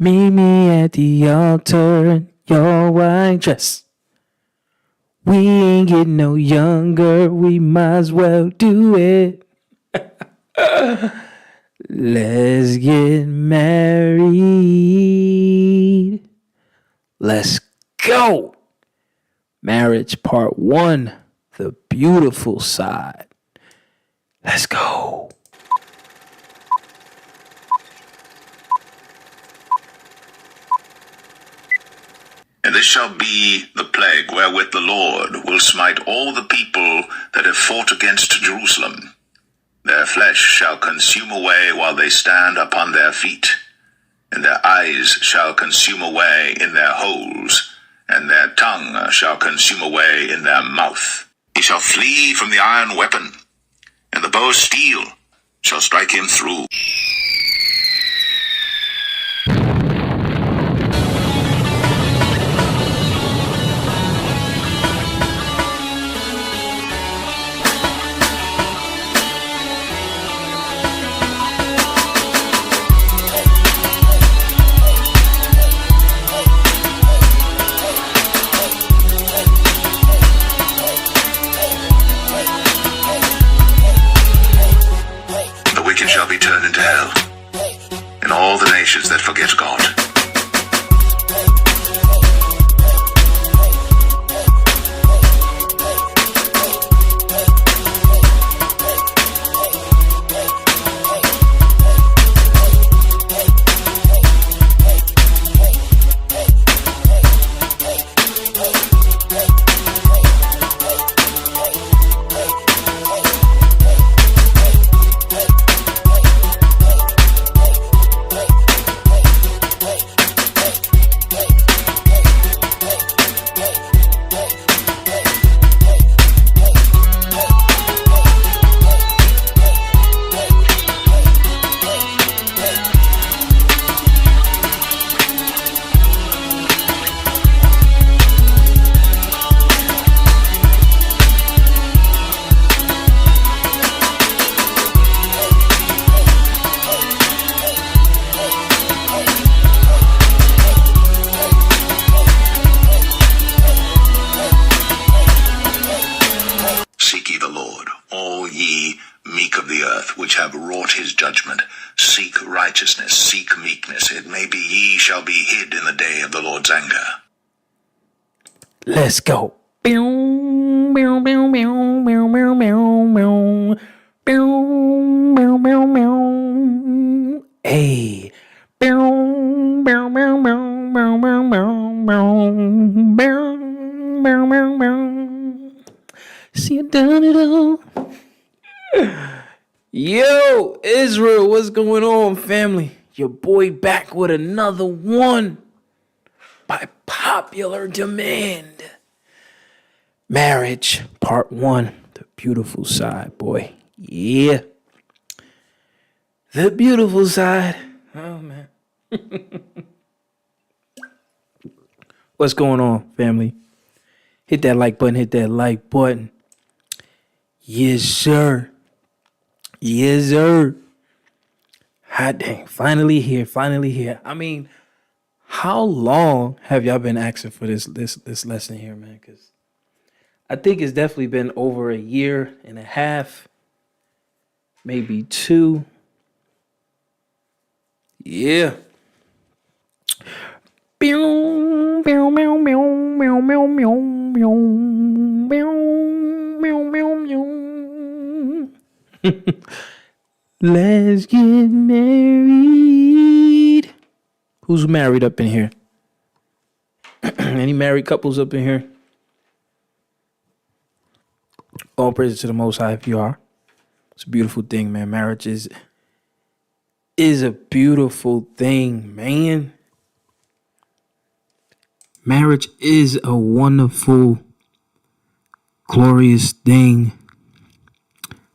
Meet me at the altar in your white dress. We ain't getting no younger, we might as well do it. Let's get married. Let's go. Marriage Part 1, the beautiful side. Let's go. And this shall be the plague wherewith the Lord will smite all the people that have fought against Jerusalem. Their flesh shall consume away while they stand upon their feet, and their eyes shall consume away in their holes, and their tongue shall consume away in their mouth. He shall flee from the iron weapon, and the bow of steel shall strike him through. Shall be turned into hell, and all the nations that forget God. Which have wrought his judgment, seek righteousness, seek meekness. It may be ye shall be hid in the day of the Lord's anger. Let's go. Hey. See you done it all. Yo, Israel, what's going on, family? Your boy back with another one by popular demand. Marriage, Part 1, the beautiful side, boy. Yeah. The beautiful side. Oh, man. What's going on, family? Hit that like button, hit that like button. Yes, sir. Yes, sir. Hot dang. Finally here. I mean, how long have y'all been asking for this lesson here, man? Because I think it's definitely been over a year and a half, maybe 2. Yeah. Let's get married. Who's married up in here? Any married couples up in here? All praises to the Most High if you are. It's a beautiful thing, man. Marriage is a beautiful thing, man. Marriage is a wonderful, glorious thing.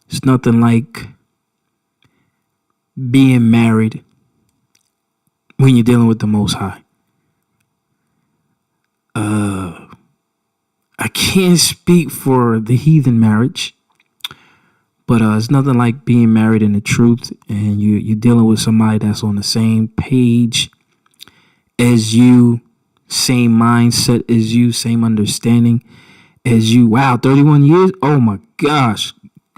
It's nothing like being married when you're dealing with the Most High. I can't speak for the heathen marriage, but it's nothing like being married in the truth, and you're dealing with somebody that's on the same page as you, same mindset as you, same understanding as you. Wow, 31 years? Oh my gosh.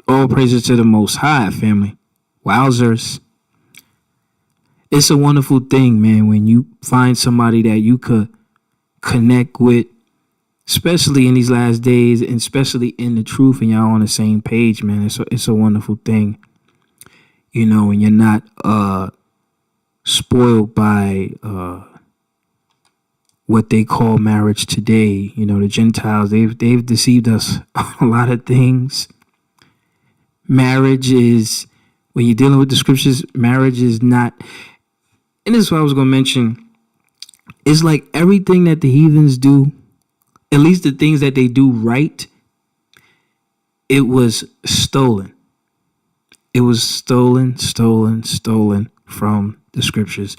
All praises to the Most High, family. Wowzers. It's a wonderful thing, man, when you find somebody that you could connect with, especially in these last days, and especially in the truth, and y'all on the same page, man. It's a wonderful thing, and you're not spoiled by what they call marriage today. The Gentiles, they've deceived us a lot of things. Marriage is, when you're dealing with the scriptures, marriage is not, and this is what I was going to mention, it's like everything that the heathens do, at least the things that they do right, it was stolen. It was stolen from the scriptures,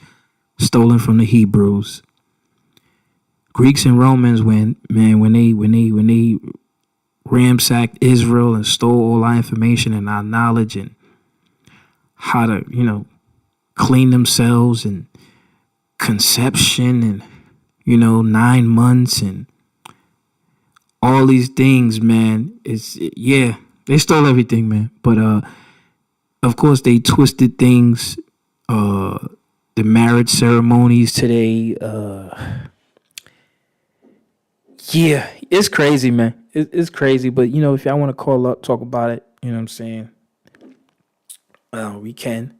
stolen from the Hebrews. Greeks and Romans, when they ransacked Israel and stole all our information and our knowledge and how to, clean themselves and conception and, 9 months and all these things, man. They stole everything, man. But of course they twisted things, the marriage ceremonies today. It's crazy, man. It's crazy. But if y'all want to call up, talk about it, you know what I'm saying? We can.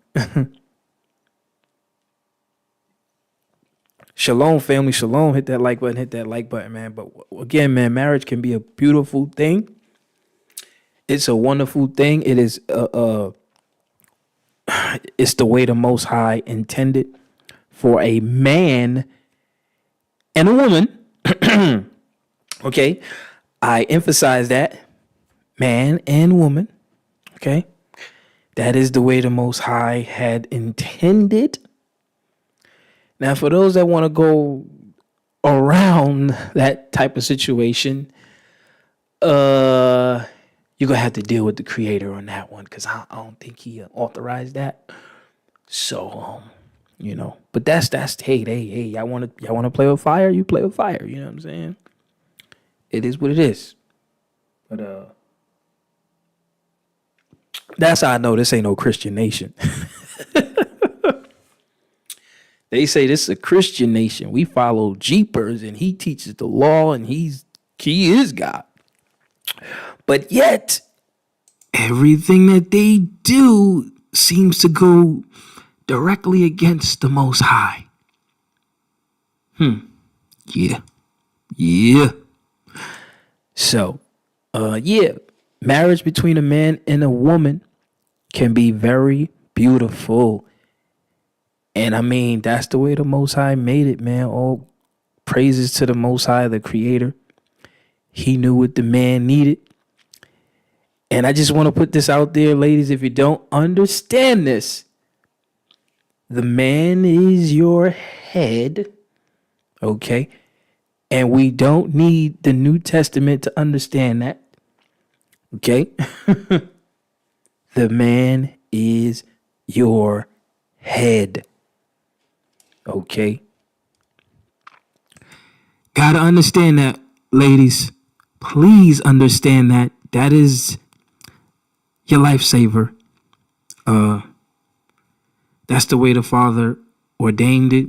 Shalom, family. Shalom. Hit that like button, man. But again, man, marriage can be a beautiful thing. It's a wonderful thing. It is it's the way the Most High intended for a man and a woman. Okay, I emphasize that, man and woman. Okay, that is the way the Most High had intended. Now, for those that want to go around that type of situation, you're gonna have to deal with the Creator on that one, because I don't think he authorized that. So, but that's hey, y'all want to play with fire? You play with fire. You know what I'm saying? It is what it is. But that's how I know this ain't no Christian nation. They say this is a Christian nation. We follow Jeepers, and he teaches the law, and he is God. But yet, everything that they do seems to go directly against the Most High. Yeah. So, marriage between a man and a woman can be very beautiful. And I mean, that's the way the Most High made it, man. All praises to the Most High, the Creator. He knew what the man needed. And I just want to put this out there, ladies. If you don't understand this, the man is your head, okay? And we don't need the New Testament to understand that, okay? The man is your head. Okay. Gotta understand that, ladies. Please understand that. That is your lifesaver. That's the way the Father ordained it,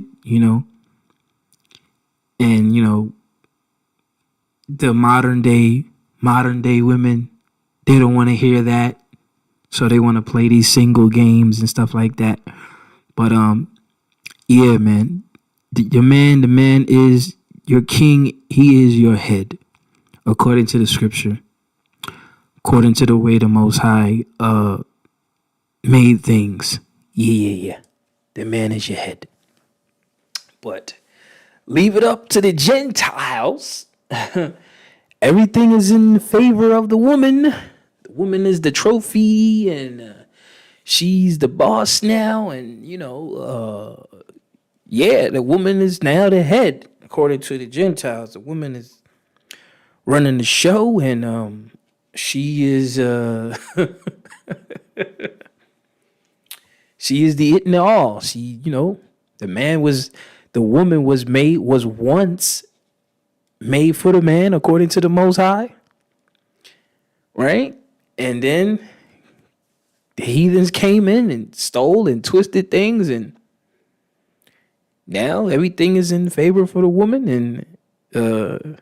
And, the modern day women, they don't want to hear that. So they want to play these single games and stuff like that. But yeah, man, the man is your king. He is your head, according to the scripture, according to the way the Most High made things. Yeah. The man is your head. But leave it up to the Gentiles. Everything is in favor of the woman. The woman is the trophy, and she's the boss now, and the woman is now the head, according to the Gentiles. The woman is running the show, and she is she is the it and the all. She, the man was The woman was once made for the man according to the Most High, right? And then the heathens came in and stole and twisted things, and now everything is in favor for the woman. And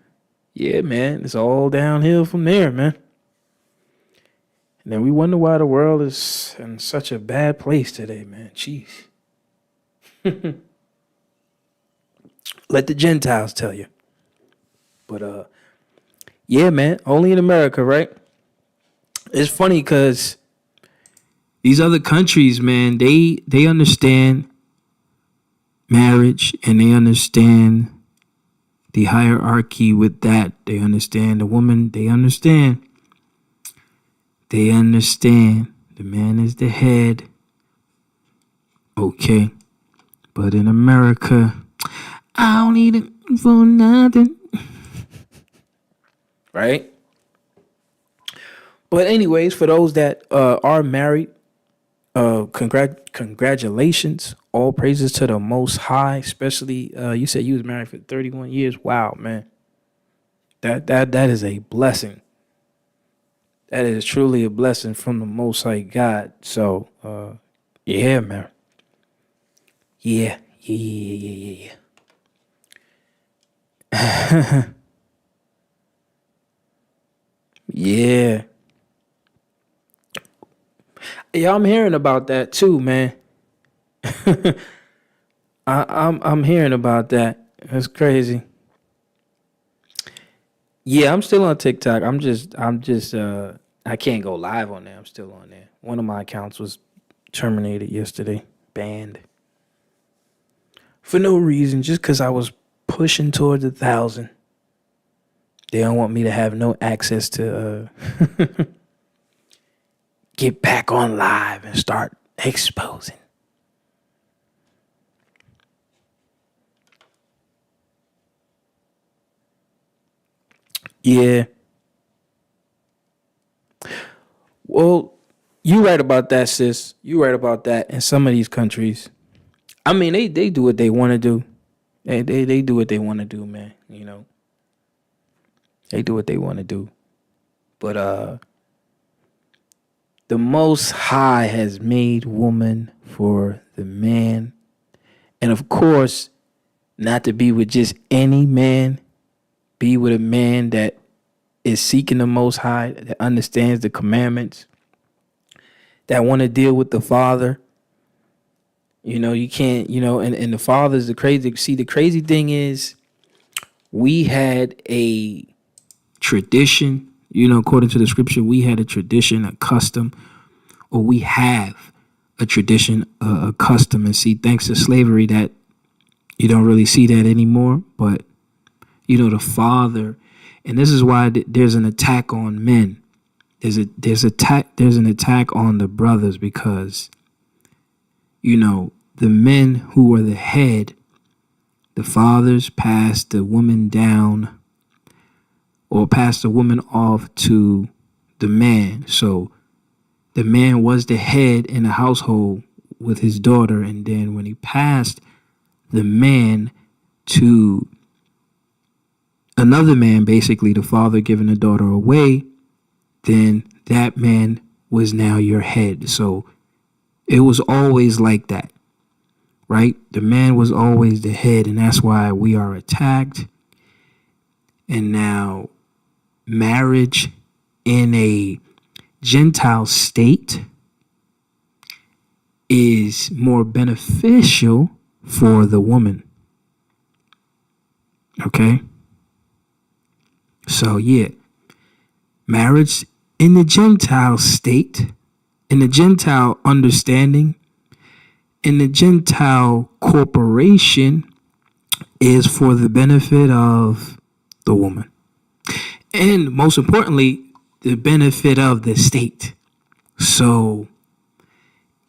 yeah, man, it's all downhill from there, man. And then we wonder why the world is in such a bad place today, man. Jeez. Let the Gentiles tell you. But yeah, man, only in America, right? It's funny because these other countries, man, they understand marriage, and they understand the hierarchy with that. They understand the woman. They understand. The man is the head. Okay. But in America, I don't need it for nothing. Right? But anyways, for those that are married, congratulations. All praises to the Most High. Especially, you said you was married for 31 years. Wow, man. That is a blessing. That is truly a blessing from the Most High God. So, yeah, man. Yeah. Yeah. Yeah, I'm hearing about that too, man. I'm hearing about that. That's crazy. Yeah, I'm still on TikTok. I can't go live on there. I'm still on there. One of my accounts was terminated yesterday, banned for no reason, just because I was pushing towards 1,000. They don't want me to have no access to get back on live and start exposing. Yeah. Well, you right about that, sis. You right about that. In some of these countries, I mean, they do what they want to do. They do what they want to do, man. You know, they do what they want to do. But the Most High has made woman for the man, and of course, not to be with just any man. Be with a man that is seeking the Most High, that understands the commandments, that want to deal with the Father. You know, you can't, and the Father's the crazy. See, the crazy thing is, we had a tradition, according to the scripture, we had a tradition, a custom, or we have a tradition, a custom. And see, thanks to slavery, that you don't really see that anymore. But, the Father, and this is why there's an attack on men. There's an attack on the brothers because, the men who are the head, the fathers passed the woman down or passed the woman off to the man. So the man was the head in the household with his daughter. And then when he passed the man to another man, basically the father giving the daughter away, then that man was now your head. So it was always like that, right? The man was always the head, and that's why we are attacked. And now marriage in a Gentile state is more beneficial for the woman. Okay? So yeah, marriage in the Gentile state, in the Gentile understanding, in the Gentile corporation is for the benefit of the woman. And most importantly, the benefit of the state. So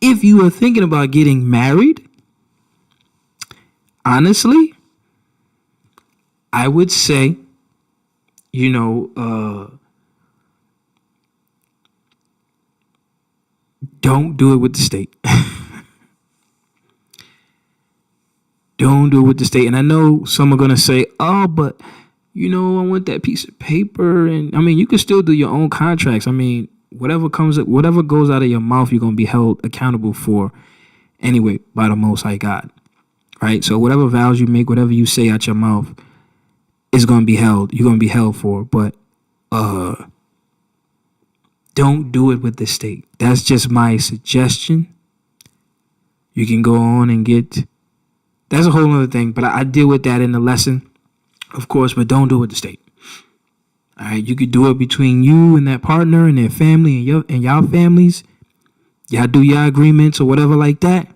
if you are thinking about getting married, honestly, I would say, don't do it with the state. Don't do it with the state. And I know some are going to say, oh, but, I want that piece of paper. And I mean, you can still do your own contracts. I mean, whatever goes out of your mouth, you're going to be held accountable for anyway by the Most High God. Right? So whatever vows you make, whatever you say out your mouth is going to be held. You're going to be held for. But don't do it with the state. That's just my suggestion. You can go on and that's a whole other thing, but I deal with that in the lesson, of course, but don't do it with the state. All right, you could do it between you and that partner and their family and y'all families. Y'all do your agreements or whatever like that,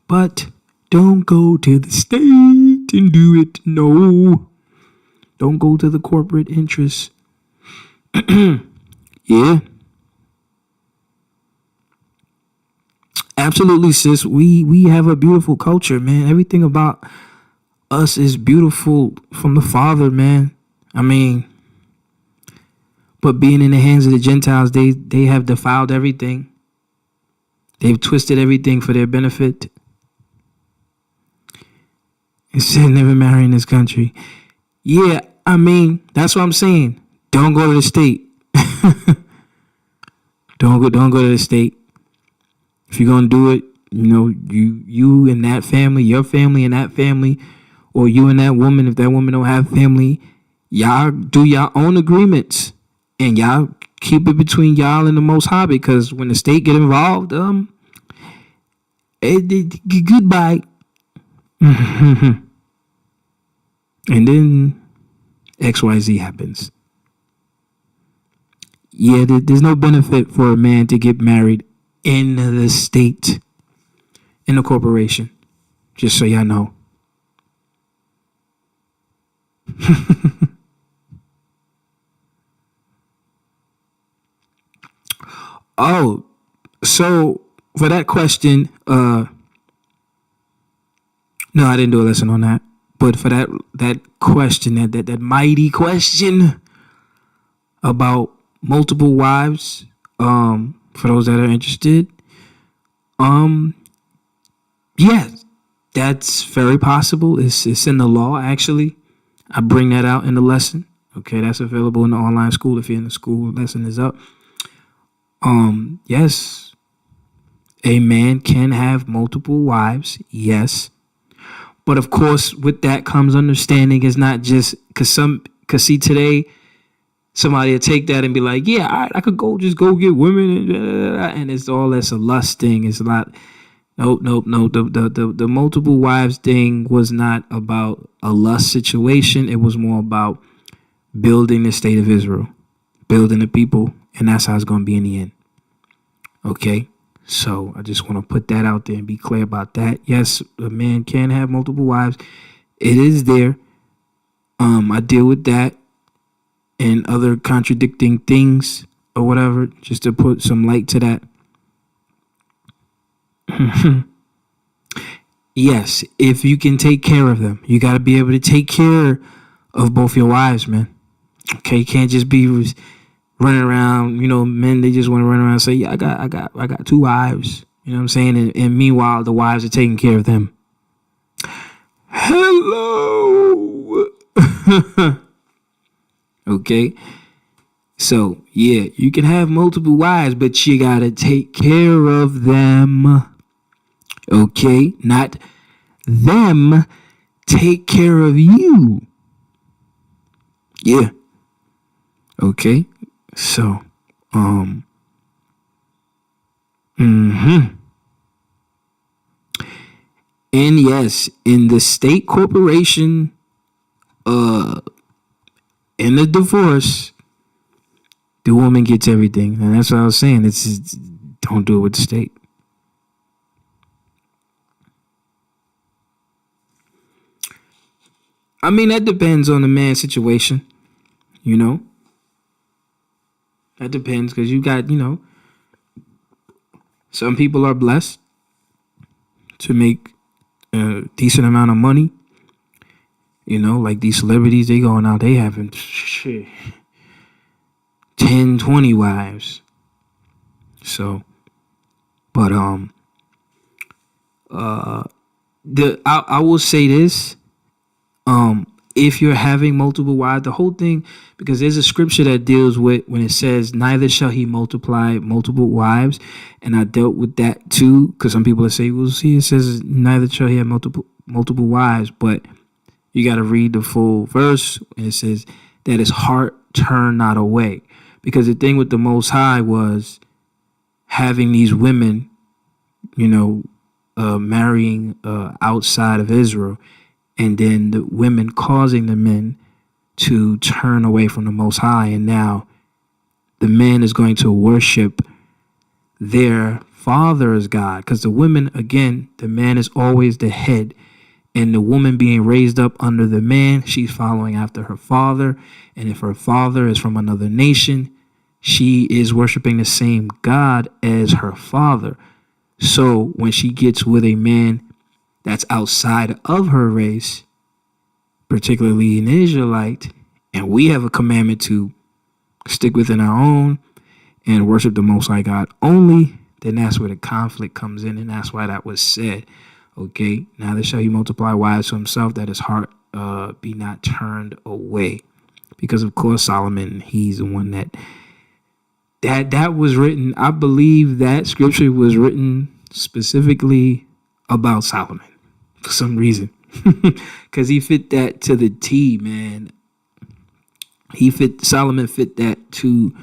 but don't go to the state and do it. No, don't go to the corporate interests. Yeah. Absolutely, sis. We have a beautiful culture, man. Everything about us is beautiful from the Father, man. I mean, but being in the hands of the Gentiles, they have defiled everything. They've twisted everything for their benefit. Instead of never marrying this country. Yeah, I mean, that's what I'm saying. Don't go to the state. Don't go to the state. If you're going to do it, you and that family, your family and that family, or you and that woman, if that woman don't have family, y'all do your own agreements and y'all keep it between y'all and the Most High, because when the state get involved, goodbye. And then XYZ happens. Yeah, there's no benefit for a man to get married in the state, in the corporation, just so y'all know. Oh, so for that question, no, I didn't do a lesson on that. But for that question, that mighty question about multiple wives, for those that are interested, yeah, that's very possible. It's in the law, actually. I bring that out in the lesson. Okay, that's available in the online school. If you're in the school, lesson is up. Yes, a man can have multiple wives. Yes, but of course, with that comes understanding. It's not just because see today, somebody will take that and be like, yeah, all right, I could just go get women, and it's all that's a lust thing. It's not. Nope. The multiple wives thing was not about a lust situation. It was more about building the state of Israel, building the people, and that's how it's going to be in the end. Okay, so I just want to put that out there and be clear about that. Yes, a man can have multiple wives. It is there. I deal with that and other contradicting things or whatever, just to put some light to that. Yes, if you can take care of them, you got to be able to take care of both your wives, man. Okay, you can't just be running around. Men, they just want to run around and say, yeah, I got 2 wives. You know what I'm saying? And meanwhile, the wives are taking care of them. Hello. Okay. So, yeah, you can have multiple wives, but you got to take care of them. Okay? Not them take care of you. Yeah. Okay? So, and yes, in the state corporation, in the divorce, the woman gets everything. And that's what I was saying. It's don't do it with the state. I mean, that depends on the man's situation, That depends, because you got, some people are blessed to make a decent amount of money. Like these celebrities, they going out, they having 10, 20 wives. So, but I will say this. If you're having multiple wives, the whole thing, because there's a scripture that deals with when it says, neither shall he multiply multiple wives. And I dealt with that too, because some people say, well, see, it says neither shall he have multiple wives, but you got to read the full verse. And it says that his heart turn not away. Because the thing with the Most High was having these women, marrying outside of Israel, and then the women causing the men to turn away from the Most High. And now the man is going to worship their father as God. Because the women, again, the man is always the head. And the woman being raised up under the man, she's following after her father. And if her father is from another nation, she is worshiping the same God as her father. So when she gets with a man that's outside of her race, particularly an Israelite, and we have a commandment to stick within our own and worship the Most High God only, then that's where the conflict comes in, and that's why that was said. Okay, now shall he multiply wives to himself, that his heart be not turned away. Because of course Solomon, he's the one that was written. I believe that scripture was written specifically about Solomon for some reason. Because he fit that to the T, man. Solomon fit that to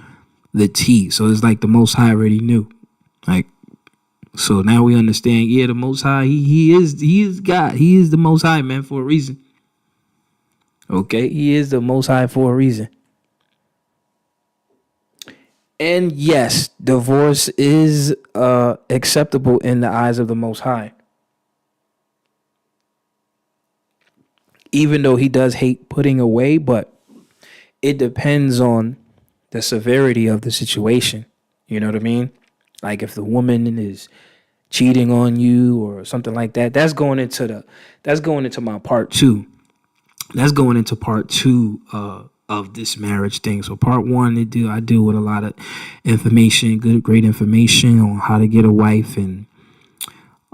the T. So it's like the Most High already knew. Like, so now we understand, yeah, the Most High, he is God. He is the Most High, man, for a reason. Okay, he is the Most High for a reason. And yes, divorce is acceptable in the eyes of the Most High. Even though he does hate putting away, but it depends on the severity of the situation. You know what I mean? Like if the woman is cheating on you or something like that, that's going into my part two. That's going into part two of this marriage thing. So part one, I deal with a lot of information, great information on how to get a wife, and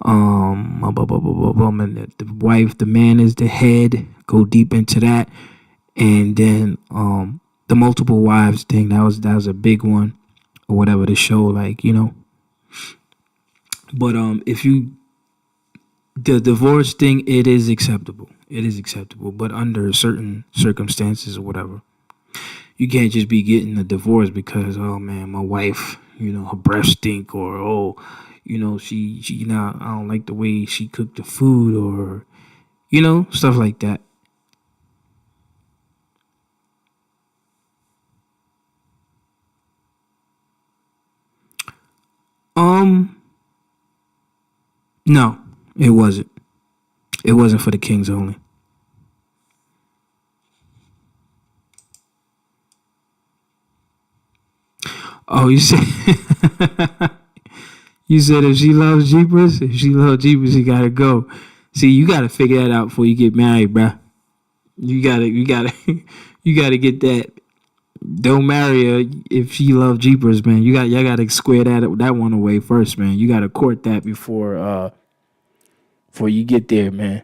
and the wife, the man is the head. Go deep into that, and then the multiple wives thing. That was a big one, or whatever to show, like, But the divorce thing, it is acceptable. It is acceptable, but under certain circumstances or whatever. You can't just be getting a divorce because, oh man, my wife, her breath stink, or she I don't like the way she cooked the food, or stuff like that. No, it wasn't. It wasn't for the kings only. Oh, you said you said if she loves Jeepers, she gotta go. See, you gotta figure that out before you get married, bruh. You gotta you gotta get that. Don't marry her if she loves Jeepers, man. Y'all gotta square that one away first, man. You gotta court that before you get there, man.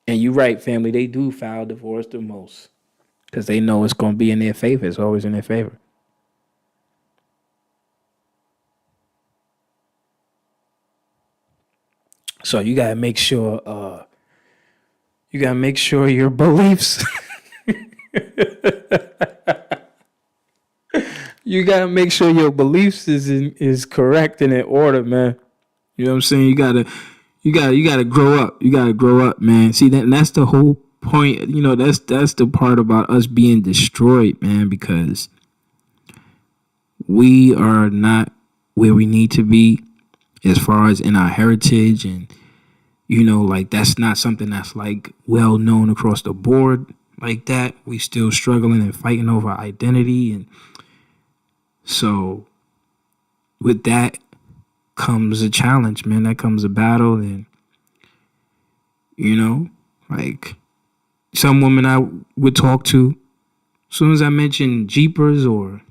And you're right, family. They do file divorce the most because they know it's going to be in their favor. It's always in their favor. So you gotta make sure. Your beliefs. You gotta make sure your beliefs is correct and in order, man. You know what I'm saying? You gotta grow up. You gotta grow up, man. See, that's the whole point. That's the part about us being destroyed, man, because we are not where we need to be as far as in our heritage, and like that's not something that's like well known across the board like that. We still struggling and fighting over identity, and so with that comes a challenge, man. That comes a battle, and like some women I would talk to, as soon as I mention Jeepers or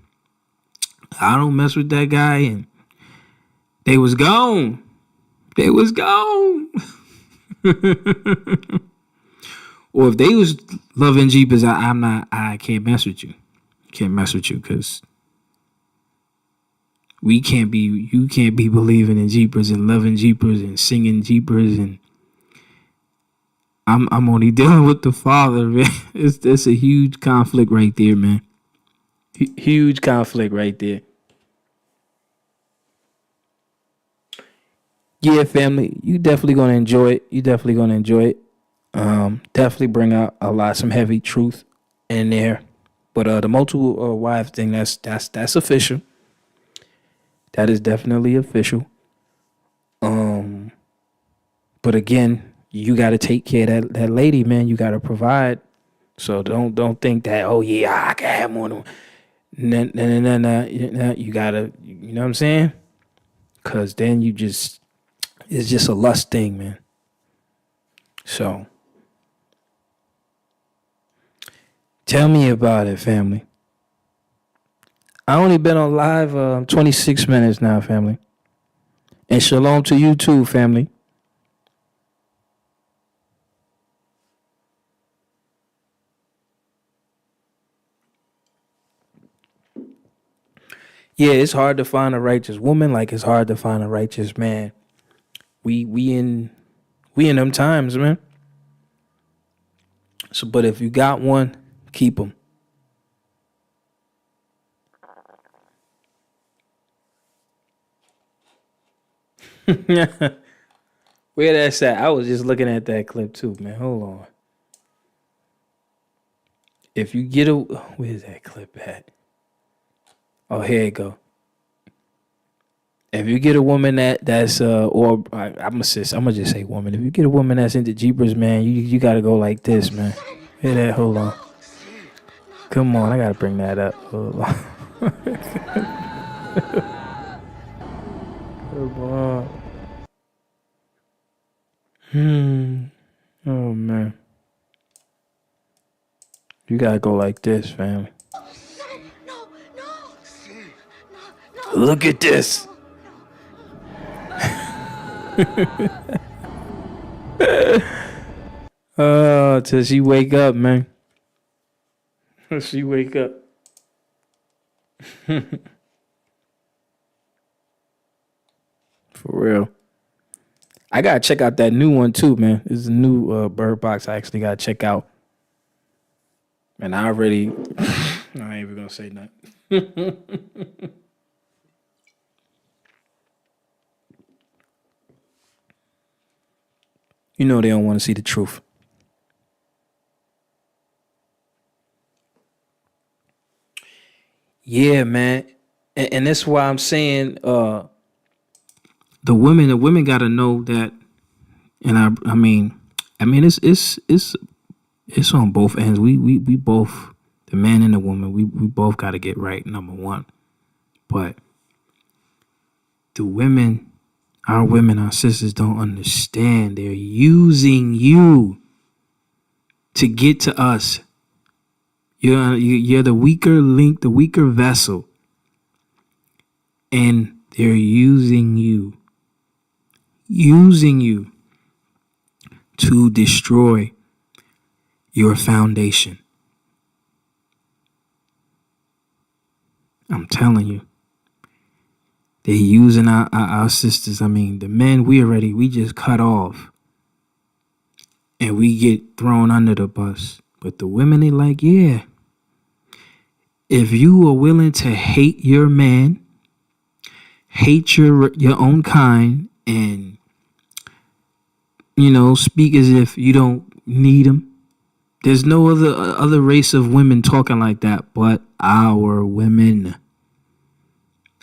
I don't mess with that guy, and they was gone. They was gone. Or if they was loving Jeepers, I can't mess with you. Can't mess with you because you can't be believing in Jeepers and loving Jeepers and singing Jeepers, and I'm only dealing with the Father, man. It's a huge conflict right there, man. Huge conflict right there. Yeah, family, you definitely gonna enjoy it. You definitely gonna enjoy it. Definitely bring out some heavy truth in there. But the multiple wives thing, that's official. That is definitely official. But again, you got to take care of that lady, man. You got to provide. So don't think that, oh yeah, I can have more than one. No. You gotta, you know what I'm saying? Cause then it's just a lust thing, man. So tell me about it, family. I only been on live 26 minutes now, family. And shalom to you too, family. Yeah, it's hard to find a righteous woman, like it's hard to find a righteous man. We in them times, man. So, but if you got one, keep them. Where that's at? I was just looking at that clip too, man. Hold on. If you get a, where's that clip at? Oh, here it go. If you get a woman that's or I'm gonna just say woman. If you get a woman that's into Jeepers, man, you gotta go like this, man. Hear that? Hold on. Come on, I gotta bring that up. Hold on. Come on. Oh man. You gotta go like this, fam. No. Look at this. Till she wake up, man. She wake up. For real. I gotta check out that new one too, man. It's a new Bird Box I actually gotta check out. And I already I ain't even gonna say nothing. You know they don't want to see the truth. Yeah, man. And that's why I'm saying the women gotta know that, and I mean it's on both ends. We both, the man and the woman, we both gotta get right, number one. But the women, our sisters don't understand. They're using you to get to us. You're the weaker link, the weaker vessel. And they're using you to destroy your foundation. I'm telling you. They're using our sisters. I mean, the men, we just cut off. And we get thrown under the bus. But the women, they like, yeah. If you are willing to hate your man, hate your own kind, and, speak as if you don't need him. There's no other race of women talking like that but our women.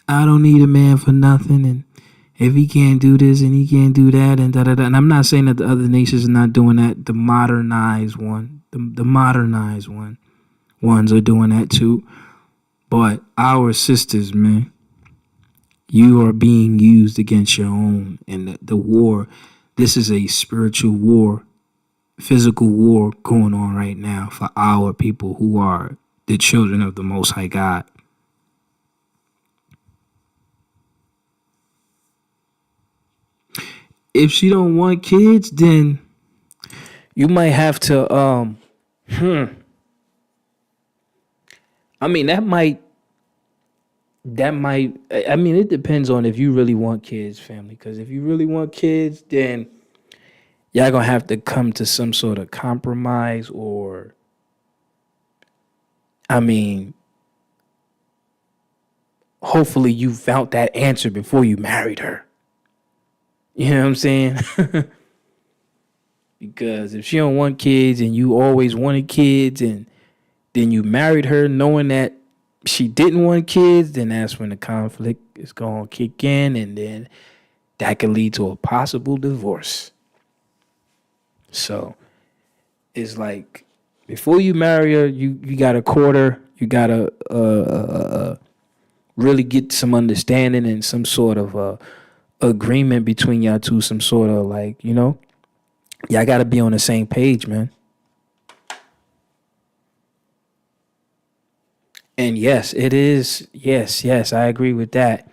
I don't need a man for nothing, and if he can't do this and he can't do that, and da-da-da. And I'm not saying that the other nations are not doing that. The modernized ones are doing that too. But our sisters, man, you are being used against your own. And the war, this is a spiritual war, physical war going on right now for our people who are the children of the Most High God. if she don't want kids, then you might have to I mean that might I mean it depends on if you really want kids, family, because if you really want kids, then y'all gonna have to come to some sort of compromise, or I mean hopefully you found that answer before you married her. You know what I'm saying? Because if she don't want kids and you always wanted kids, and then you married her knowing that she didn't want kids, then that's when the conflict is going to kick in, and then that could lead to a possible divorce. So it's like before you marry her, you got to court her. You got to really get some understanding and some sort of agreement between y'all two, some sort of like, y'all got to be on the same page, man. And yes, it is. Yes, I agree with that.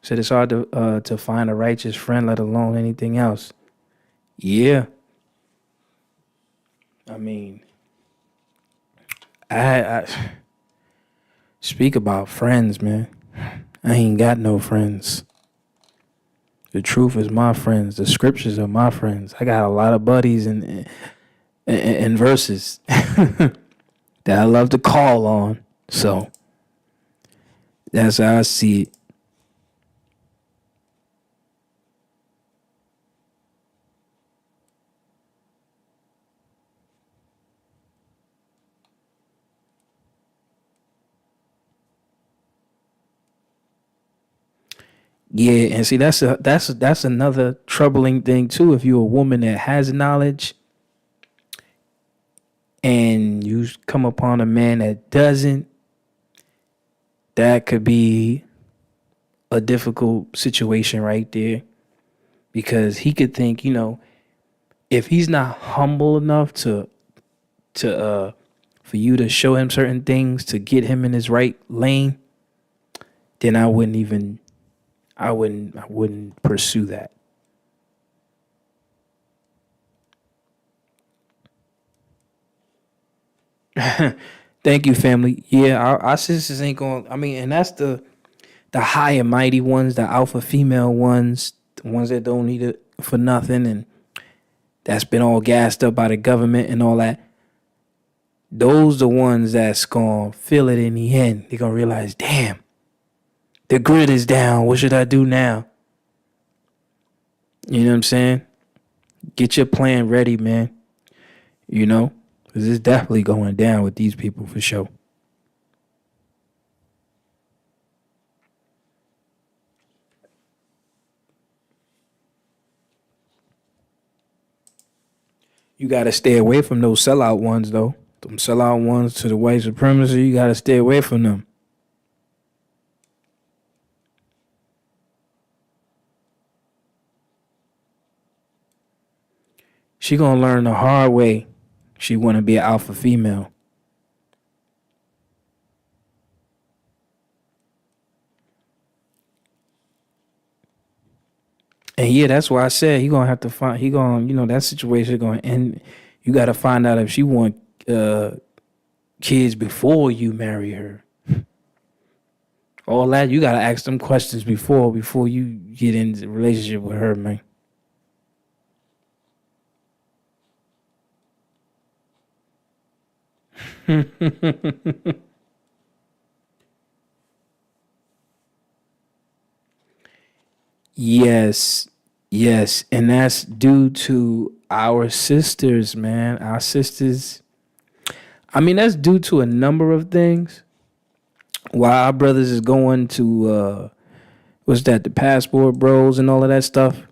So it's hard to find a righteous friend, let alone anything else. Yeah, I mean, I speak about friends, man. I ain't got no friends. The truth is my friends. The scriptures are my friends. I got a lot of buddies and verses that I love to call on. So that's how I see it. Yeah, and see that's another troubling thing too. If you're a woman that has knowledge and you come upon a man that doesn't, that could be a difficult situation right there, because he could think, if he's not humble enough to for you to show him certain things to get him in his right lane, then I wouldn't pursue that. Thank you, family. Yeah, our sisters ain't going. I mean, and that's the high and mighty ones, the alpha female ones, the ones that don't need it for nothing, and that's been all gassed up by the government and all that. Those the ones that's gonna feel it in the end. They're gonna realize, damn, the grid is down. What should I do now? You know what I'm saying? Get your plan ready, man. Because it's definitely going down with these people for sure. You got to stay away from those sellout ones, though. Them sellout ones to the white supremacy, you got to stay away from them. She gonna learn the hard way. She want to be an alpha female. And yeah, that's why I said he gonna have to find. He gonna, that situation gonna end. You got to find out if she want kids before you marry her. All that you got to ask them questions before you get into a relationship with her, man. Yes, yes, and that's due to our sisters, man. Our sisters. I mean, that's due to a number of things. While our brothers is going to what's that, the passport bros and all of that stuff.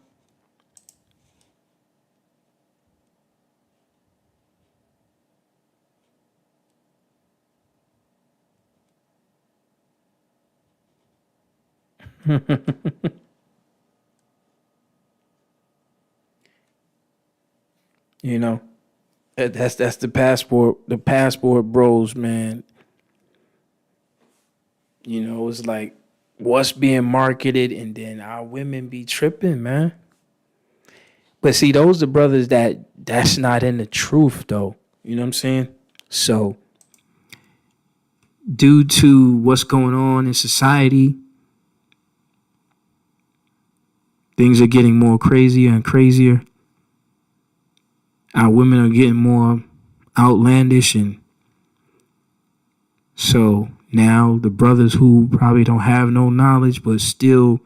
You know, that's the passport bros, man. It's like what's being marketed, and then our women be tripping, man. But see, those are brothers that's not in the truth, though. You know what I'm saying? So, due to what's going on in society, things are getting more crazier and crazier. Our women are getting more outlandish, and so now the brothers who probably don't have no knowledge but still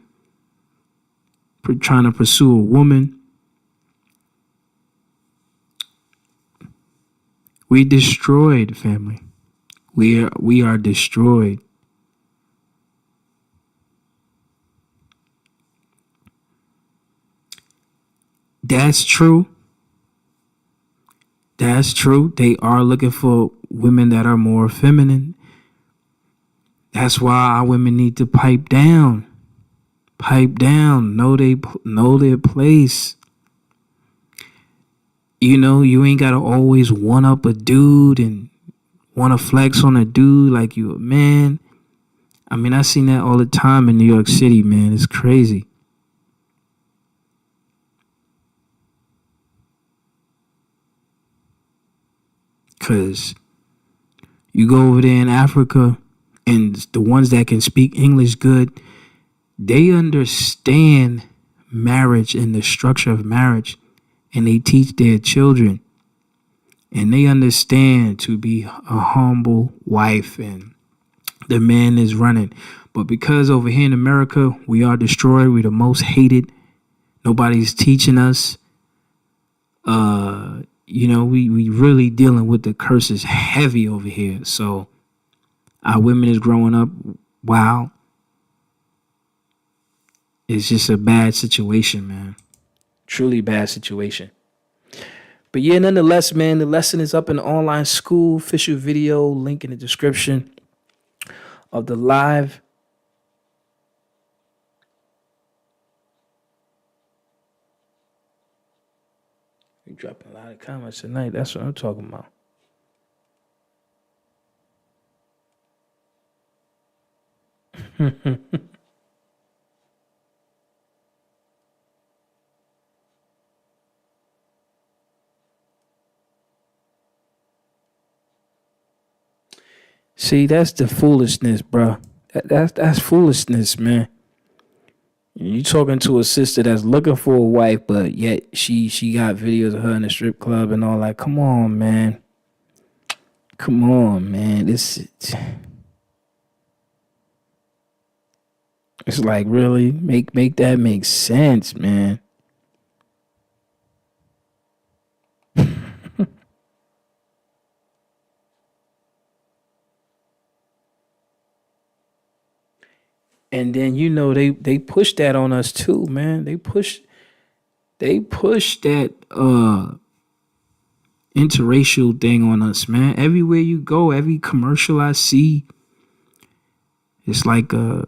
trying to pursue a woman, we destroyed, family. We are destroyed. That's true. That's true. They are looking for women that are more feminine. That's why our women need to pipe down. Pipe down. Know their place. You know, you ain't gotta always one up a dude and want to flex on a dude like you a man. I mean, I seen that all the time in New York City, man. It's crazy. Because you go over there in Africa, and the ones that can speak English good, they understand marriage and the structure of marriage, and they teach their children. And they understand to be a humble wife, and the man is running. But because over here in America, we are destroyed, we're the most hated, nobody's teaching us. You know, we really dealing with the curses heavy over here. So our women is growing up, wow. It's just a bad situation, man. Truly bad situation. But yeah, nonetheless, man, the lesson is up in the online school. Official video, link in the description of the live. We dropping a lot of comments tonight. That's what I'm talking about. See, that's the foolishness, bro. That's foolishness, man. You talking to a sister that's looking for a wife, but yet she got videos of her in the strip club and all that. Come on, man. Come on, man. It's like, really make that make sense, man. And then, you know, they push that on us too, man. They push that interracial thing on us, man. Everywhere you go, every commercial I see, it's like a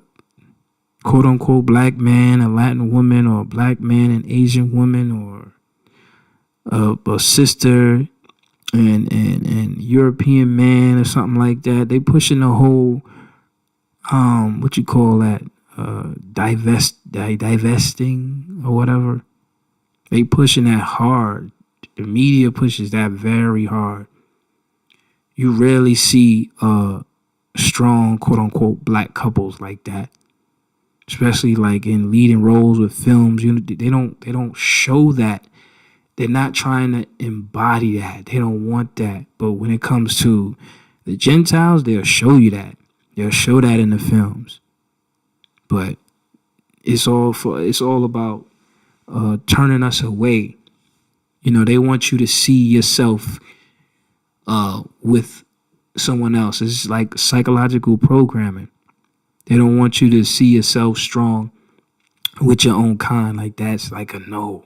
quote unquote black man, a Latin woman, or a black man, an Asian woman, or a sister and European man or something like that. They pushing the whole what you call that, divesting or whatever. They pushing that hard. The media pushes that very hard. You rarely see strong quote unquote black couples like that, especially like in leading roles with films. You know, they don't show that. They're not trying to embody that. They don't want that. But when it comes to the Gentiles, they'll show you that. They'll show that in the films. But it's all about turning us away. You know, they want you to see yourself with someone else. It's like psychological programming. They don't want you to see yourself strong with your own kind. Like, that's like a no.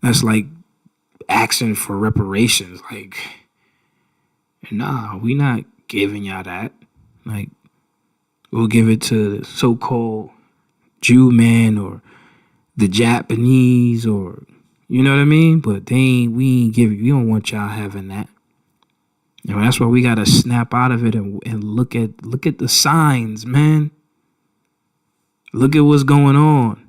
That's like asking for reparations. Like, nah, we not giving y'all that. Like, we'll give it to the so-called Jew man or the Japanese, or you know what I mean? But we don't want y'all having that. You know, that's why we gotta snap out of it and look at the signs, man. Look at what's going on.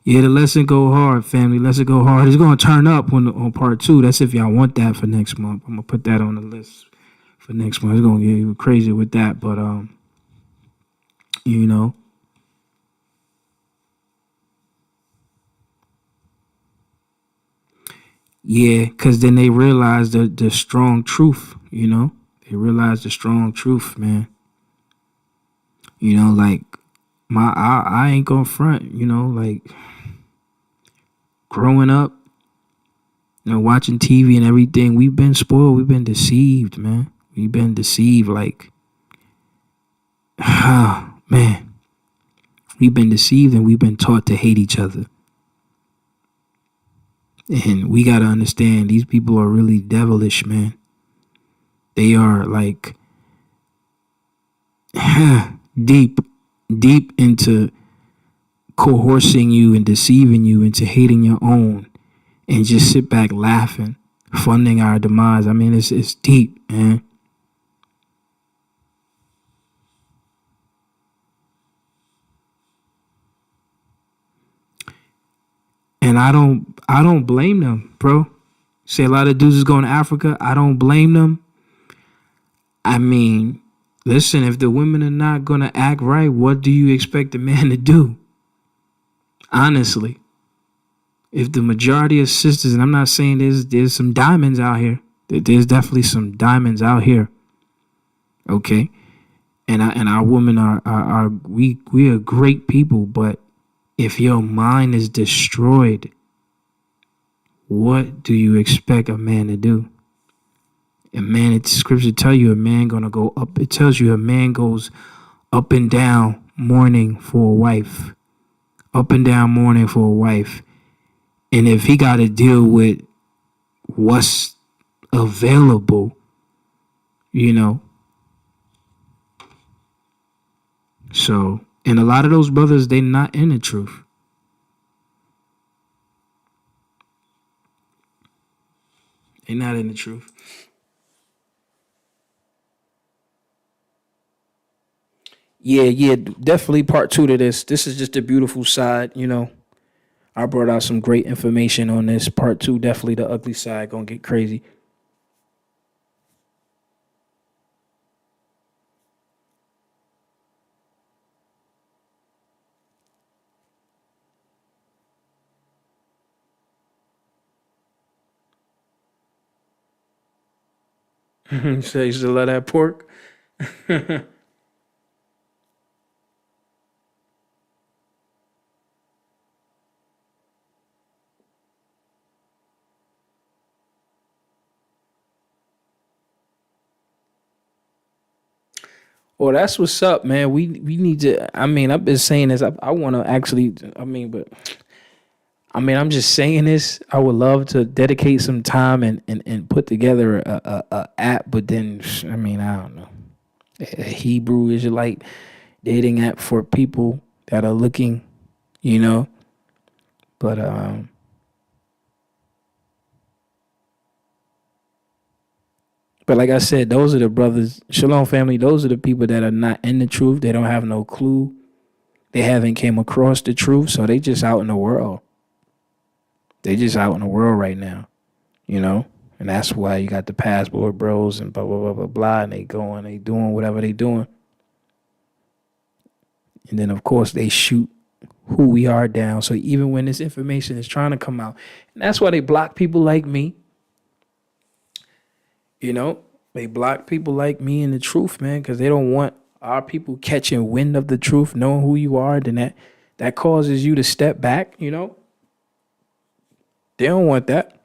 Yeah, the lesson go hard, family. Lesson go hard. It's gonna turn up on part 2. That's if y'all want that for next month. I'm gonna put that on the list for next month. It's gonna get even crazy with that, but you know, yeah, because then they realize the strong truth. You know, they realize the strong truth, man. You know, like I ain't gonna front. You know, like growing up, you know, watching TV and everything, we've been spoiled. We've been deceived, man. We've been deceived, like, man. We've been deceived and we've been taught to hate each other. And we got to understand these people are really devilish, man. They are like deep into coercing you and deceiving you into hating your own and just sit back laughing, funding our demise. I mean, it's deep, man. And I don't blame them, bro. Say a lot of dudes is going to Africa. I don't blame them. I mean, listen, if the women are not going to act right, what do you expect the man to do? Honestly, if the majority of sisters, and I'm not saying there's some diamonds out here. There's definitely some diamonds out here. Okay. And our women are we are great people, but if your mind is destroyed, what do you expect a man to do? A man, it's scripture tell you a man gonna go up. It tells you a man goes up and down mourning for a wife. Up and down mourning for a wife. And if he got to deal with what's available, you know. So, and a lot of those brothers, they not in the truth. They not in the truth. Yeah, definitely part 2 to this. This is just the beautiful side, you know. I brought out some great information on this. Part 2, definitely the ugly side, gonna get crazy. So you still love that pork? Well, that's what's up, man. We need to. I mean, I've been saying this. I want to actually. I mean, but I mean, I'm just saying this. I would love to dedicate some time and put together a app, but then I mean, I don't know. A Hebrew Israelite dating app for people that are looking, you know. But but like I said, those are the brothers, Shalom family. Those are the people that are not in the truth. They don't have no clue. They haven't came across the truth, so they just out in the world. They just out in the world right now, you know. And that's why you got the passport bros and blah blah blah blah blah, and they going, they doing whatever they doing. And then of course they shoot who we are down. So even when this information is trying to come out, and that's why they block people like me. You know, they block people like me in the truth, man, because they don't want our people catching wind of the truth, knowing who you are. Then that causes you to step back. You know, they don't want that.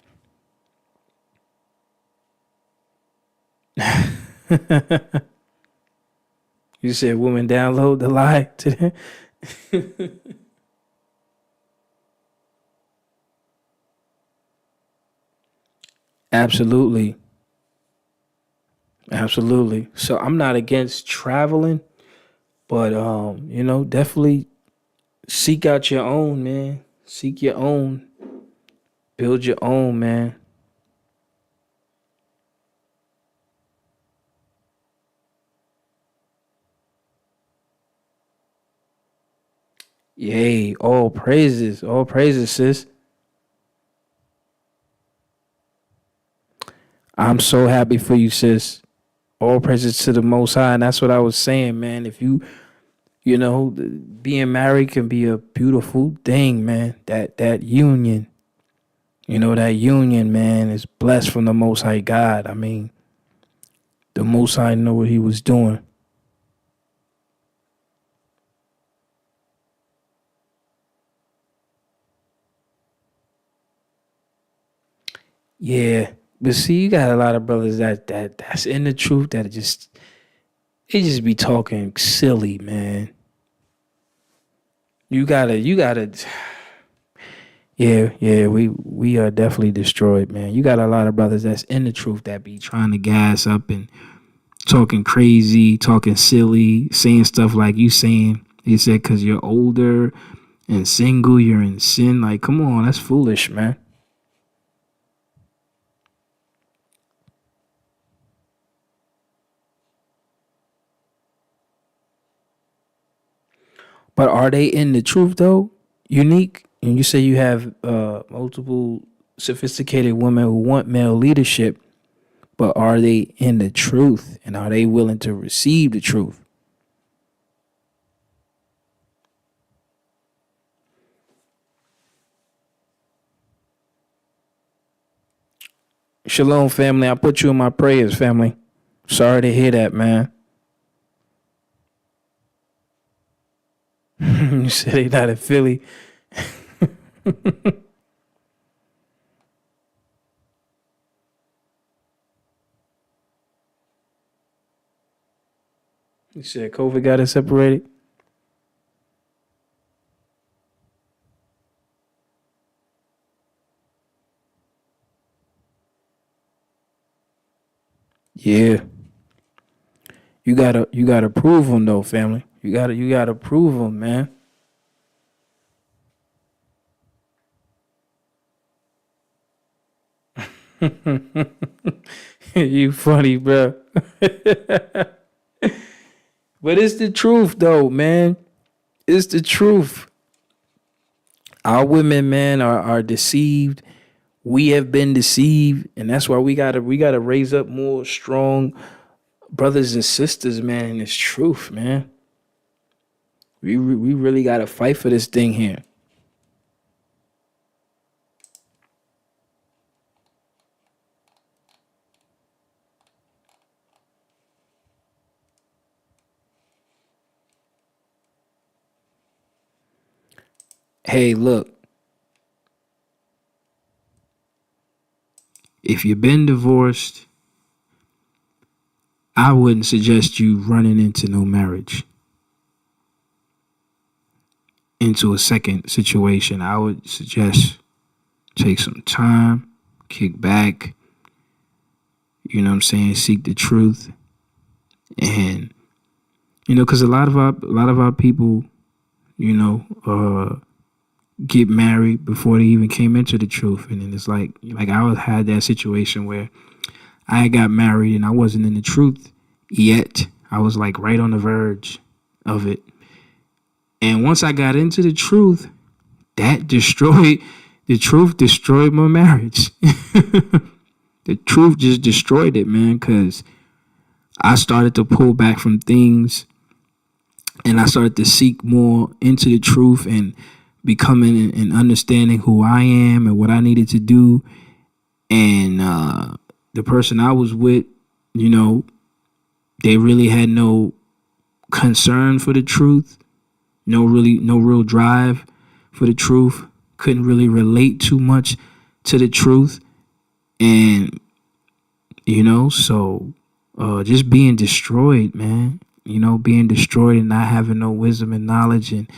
You said women download the lie to them. Absolutely. Absolutely. So I'm not against traveling, but you know, definitely seek out your own, man. Seek your own. Build your own, man. Yay, all praises, sis. I'm so happy for you, sis. All praises to the Most High, and that's what I was saying, man. If you know, being married can be a beautiful thing, man. That union, that union, man, is blessed from the Most High God. I mean, the Most High know what He was doing. Yeah, but see, you got a lot of brothers that's in the truth that they just be talking silly, man. You gotta. Yeah, we are definitely destroyed, man. You got a lot of brothers that's in the truth that be trying to gas up and talking crazy, talking silly, saying stuff like you saying. They said because you're older and single, you're in sin. Like, come on, that's foolish, man. But are they in the truth though? Unique. And you say you have multiple sophisticated women who want male leadership, but are they in the truth and are they willing to receive the truth? Shalom, family. I put you in my prayers, family. Sorry to hear that, man. You said they not in Philly. You said COVID got us separated. Yeah, you gotta prove them though, family. You gotta prove them, man. You funny, bro. But it's the truth though, man. It's the truth. Our women, man, are deceived. We have been deceived, and that's why we gotta raise up more strong brothers and sisters, man, in this truth, man. We really gotta fight for this thing here. Hey, look, if you've been divorced, I wouldn't suggest you running into no marriage, into a second situation. I would suggest take some time, kick back, you know what I'm saying, seek the truth. And, because a lot of our people, get married before they even came into the truth. And then it's like I had that situation where I got married and I wasn't in the truth yet. I was like right on the verge of it. And once I got into the truth, the truth destroyed my marriage. The truth just destroyed it, man, because I started to pull back from things and I started to seek more into the truth and becoming and understanding who I am and what I needed to do. And the person I was with, they really had no concern for the truth, no real drive for the truth, couldn't really relate too much to the truth. And, so just being destroyed, man, being destroyed and not having no wisdom and knowledge and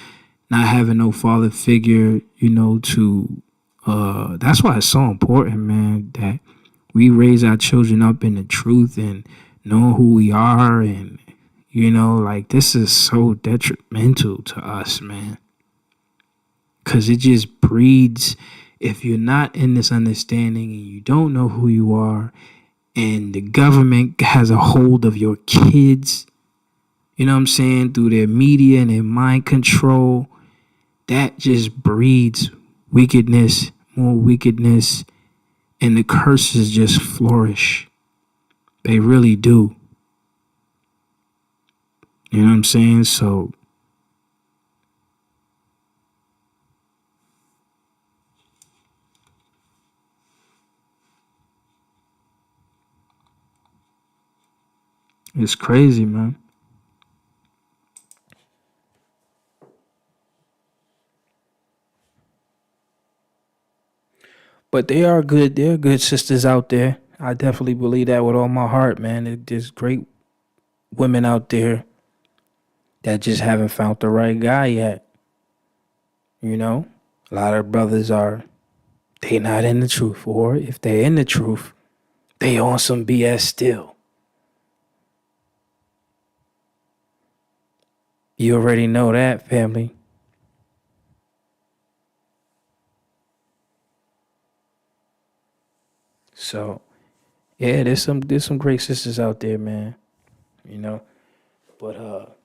not having no father figure, to that's why it's so important, man, that we raise our children up in the truth and knowing who we are. And, like this is so detrimental to us, man, because it just breeds. If you're not in this understanding and you don't know who you are and the government has a hold of your kids, you know what I'm saying, through their media and their mind control, that just breeds wickedness, more wickedness, and the curses just flourish. They really do. You know what I'm saying? So it's crazy, man. But they are good. There are good sisters out there. I definitely believe that with all my heart, man. There's great women out there that just haven't found the right guy yet. You know, a lot of brothers they not in the truth, or if they're in the truth, they on some BS still. You already know that, family. So yeah, there's some great sisters out there, man. You know, but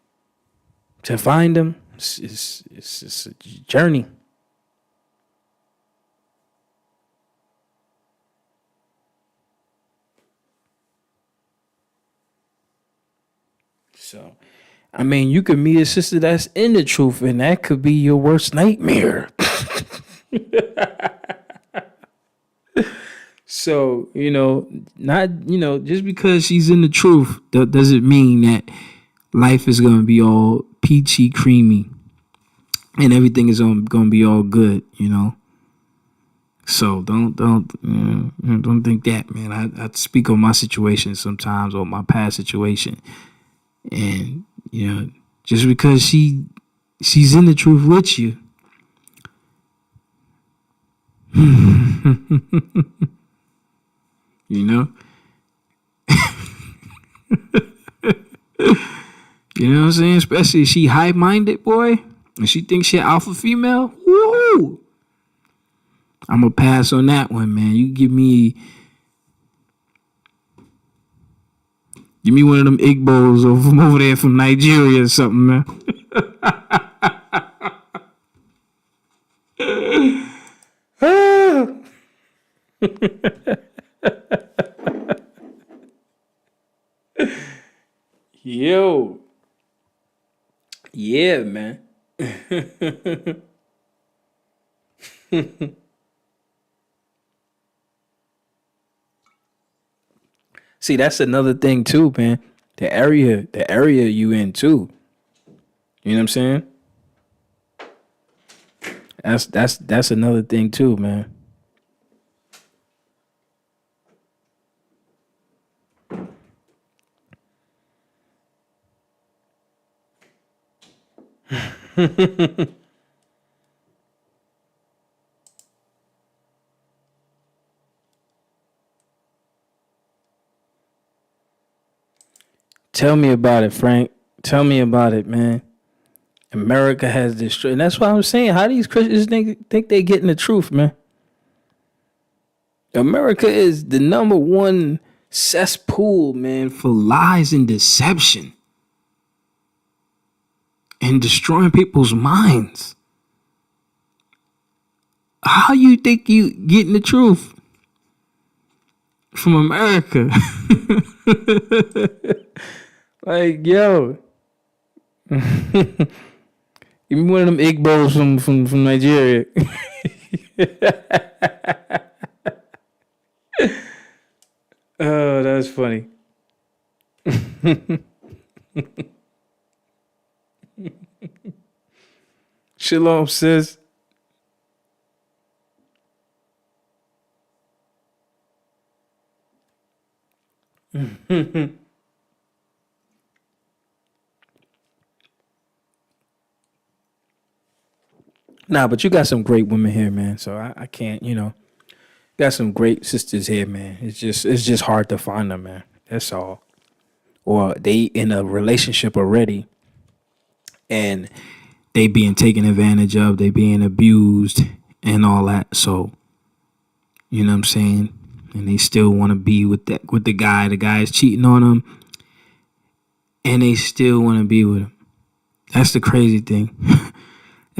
to find them, it's a journey. So, I mean, you could meet a sister that's in the truth, and that could be your worst nightmare. So, just because she's in the truth, that doesn't mean that life is going to be all peachy creamy and everything is going to be all good, So don't think that, man. I speak on my situation sometimes, or my past situation, and just because she's in the truth with you, you know what I'm saying? Especially if she high-minded, boy, and she thinks she alpha female. Woo! I'm gonna pass on that one, man. You give me one of them Igbos from over there from Nigeria or something, man. Yo. Yeah, man. See, that's another thing too, man. The area you in too. You know what I'm saying? That's another thing too, man. Tell me about it, Frank. Tell me about it, man. America has destroyed, and that's why I'm saying, how these Christians think they getting the truth, man. America is the number one cesspool, man, for lies and deception and destroying people's minds. How you think you getting the truth from America? Like, yo. Give me one of them Igbos from Nigeria. Oh, that's funny. Shalom, sis. Nah, but you got some great women here, man. So I can't, got some great sisters here, man. It's just hard to find them, man. That's all. Or they in a relationship already, and they being taken advantage of, they being abused and all that. So, you know what I'm saying? And they still want to be with the guy. The guy is cheating on them, and they still want to be with him. That's the crazy thing.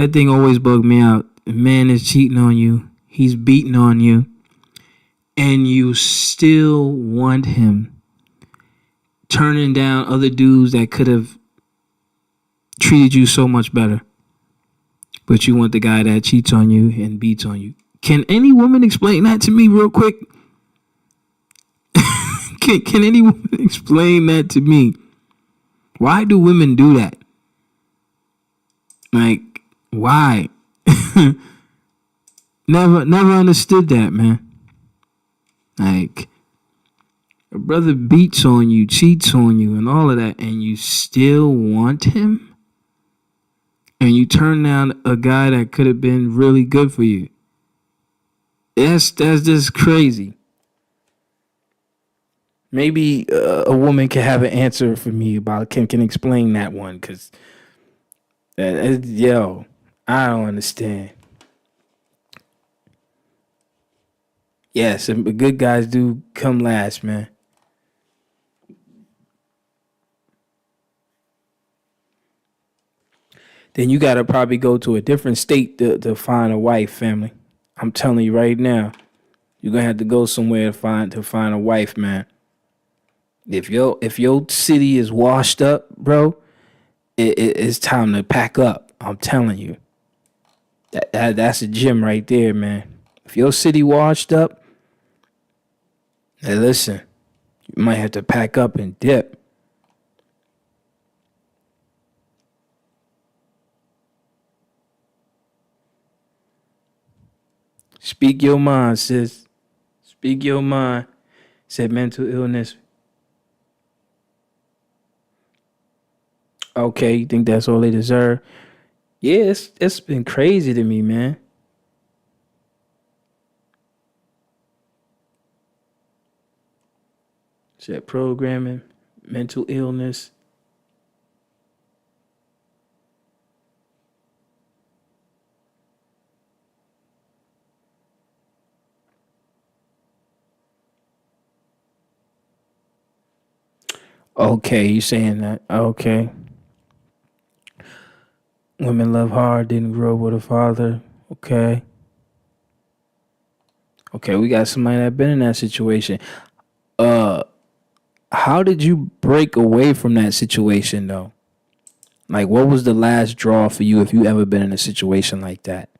That thing always bugged me out. A man is cheating on you. He's beating on you. And you still want him. Turning down other dudes that could have treated you so much better. But you want the guy that cheats on you and beats on you. Can any woman explain that to me real quick? Can any woman explain that to me? Why do women do that? Like, why? Never understood that, man. Like, a brother beats on you, cheats on you, and all of that, and you still want him? And you turn down a guy that could have been really good for you. That's just crazy. Maybe a woman can have an answer for me about can explain that one, because yo, I don't understand. Yes, and good guys do come last, man. Then you gotta probably go to a different state to find a wife, family. I'm telling you right now, you're gonna have to go somewhere to find a wife, man. If your city is washed up, bro, it's time to pack up. I'm telling you. That's a gym right there, man. If your city washed up, hey, listen, you might have to pack up and dip. Speak your mind, sis. Speak your mind. Said mental illness. Okay, you think that's all they deserve? Yeah, it's been crazy to me, man. Said programming, mental illness. Okay, you saying that. Okay. Women love hard, didn't grow up with a father. Okay. Okay, we got somebody that been in that situation. How did you break away from that situation though? Like, what was the last draw for you if you ever been in a situation like that?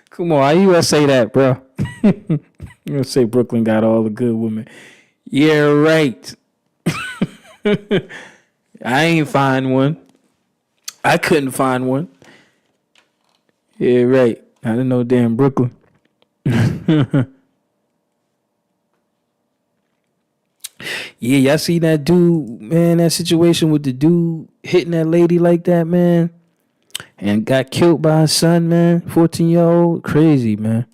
Come on, how you gonna say that, bro? You gonna say Brooklyn got all the good women? Yeah, right. I ain't find one. I couldn't find one. Yeah, right. I didn't know damn Brooklyn. Yeah, y'all see that dude, man, that situation with the dude hitting that lady like that, man, and got killed by his son, man, 14-year-old. Crazy, man.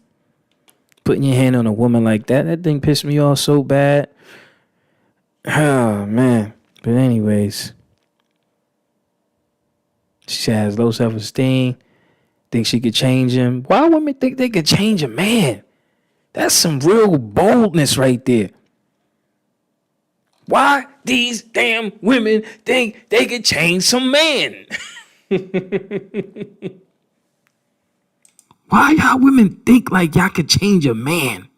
Putting your hand on a woman like that thing pissed me off so bad. Oh, man. But anyways, she has low self-esteem, thinks she could change him. Why women think they could change a man? That's some real boldness right there. Why these damn women think they could change some man? Why y'all women think like y'all could change a man?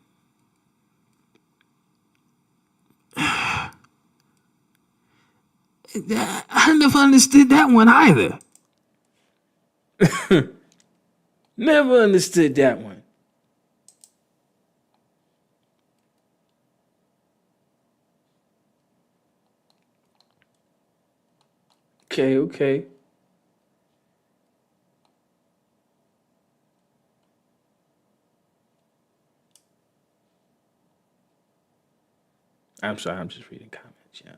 I never understood that one either. Never understood that one. Okay. I'm sorry, I'm just reading comments, yeah.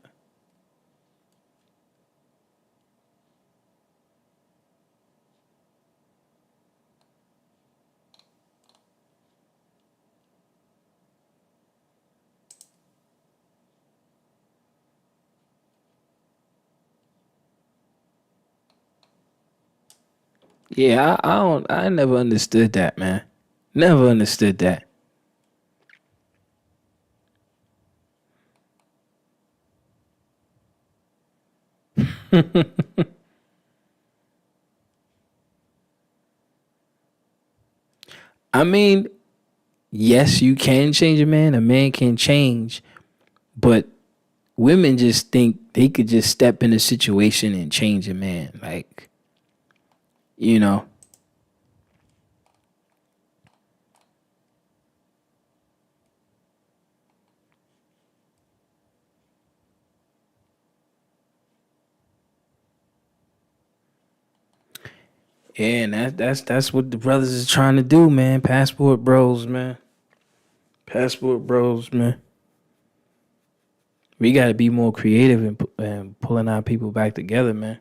Yeah, I don't. I never understood that, man. Never understood that. I mean, yes, you can change a man. A man can change, but women just think they could just step in a situation and change a man. Like, you know. Yeah, and that's what the brothers is trying to do, man. Passport bros, man. Passport bros, man. We got to be more creative and pulling our people back together, man.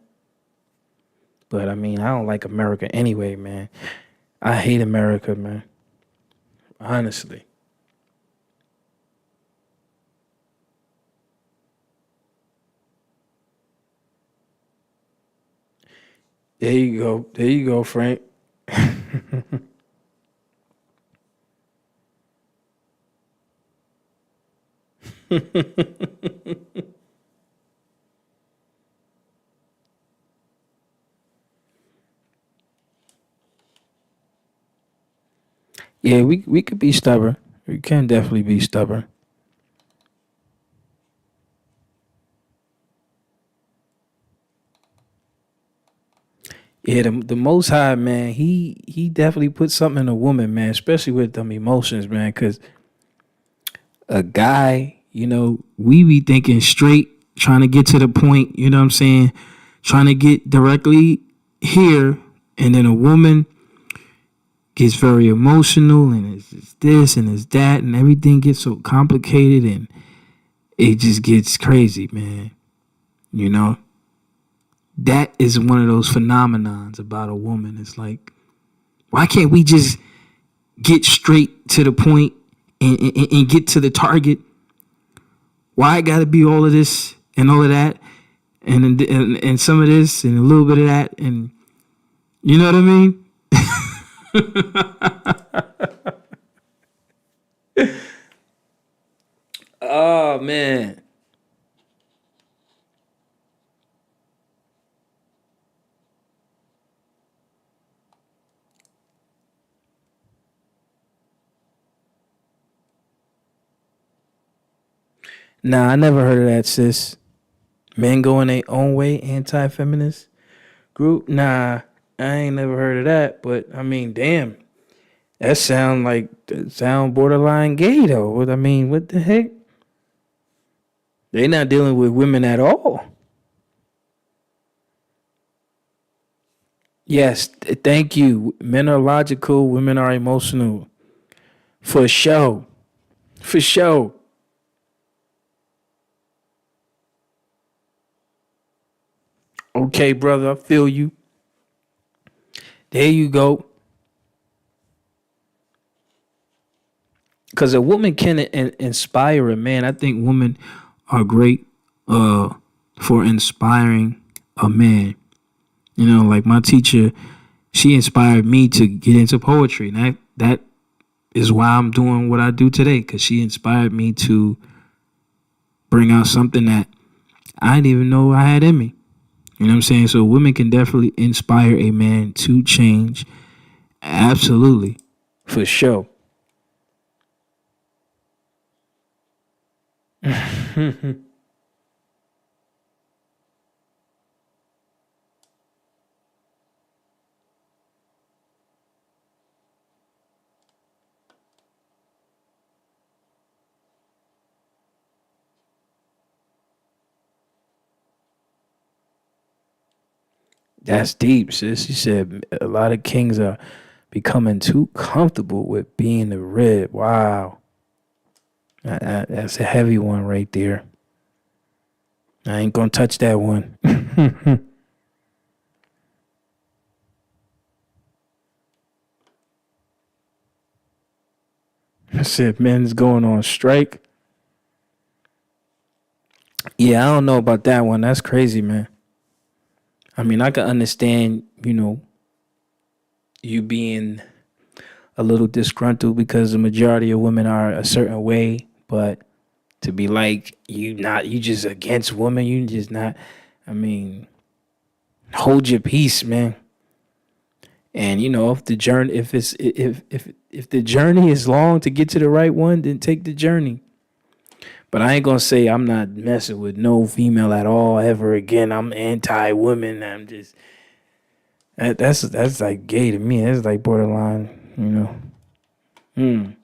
But I mean, I don't like America anyway, man. I hate America, man. Honestly. There you go. There you go, Frank. Yeah, we could be stubborn. We can definitely be stubborn. Yeah, the Most High, man, he definitely put something in a woman, man, especially with them emotions, man. Cause a guy, we be thinking straight, trying to get to the point. You know what I'm saying? Trying to get directly here, and then a woman gets very emotional, and it's this and it's that, and everything gets so complicated, and it just gets crazy, man. You know, that is one of those phenomenons about a woman. It's like, why can't we just get straight to the point and get to the target? Why it got to be all of this and all of that, and some of this and a little bit of that, and you know what I mean? Oh man. Nah, I never heard of that, sis. Men going their own way, anti-feminist group. Nah, I ain't never heard of that. But I mean, damn, that sound borderline gay though. I mean, what the heck? They not dealing with women at all. Yes, thank you. Men are logical, women are emotional. For sure. For sure. Okay, brother, I feel you. There you go. Because a woman can inspire a man. I think women are great for inspiring a man. Like my teacher, she inspired me to get into poetry. And that is why I'm doing what I do today, because she inspired me to bring out something that I didn't even know I had in me. You know what I'm saying? So women can definitely inspire a man to change. Absolutely. For sure. That's deep, sis. She said a lot of kings are becoming too comfortable with being the rib. Wow. That's a heavy one right there. I ain't gonna touch that one. I said men's going on strike. Yeah, I don't know about that one. That's crazy, man. I mean, I can understand, you being a little disgruntled because the majority of women are a certain way, but to be like you just against women, you just not. I mean, hold your peace, man. And if the journey, if the journey is long to get to the right one, then take the journey. But I ain't gonna say I'm not messing with no female at all ever again. I'm anti-woman. I'm just that's like gay to me. That's like borderline. And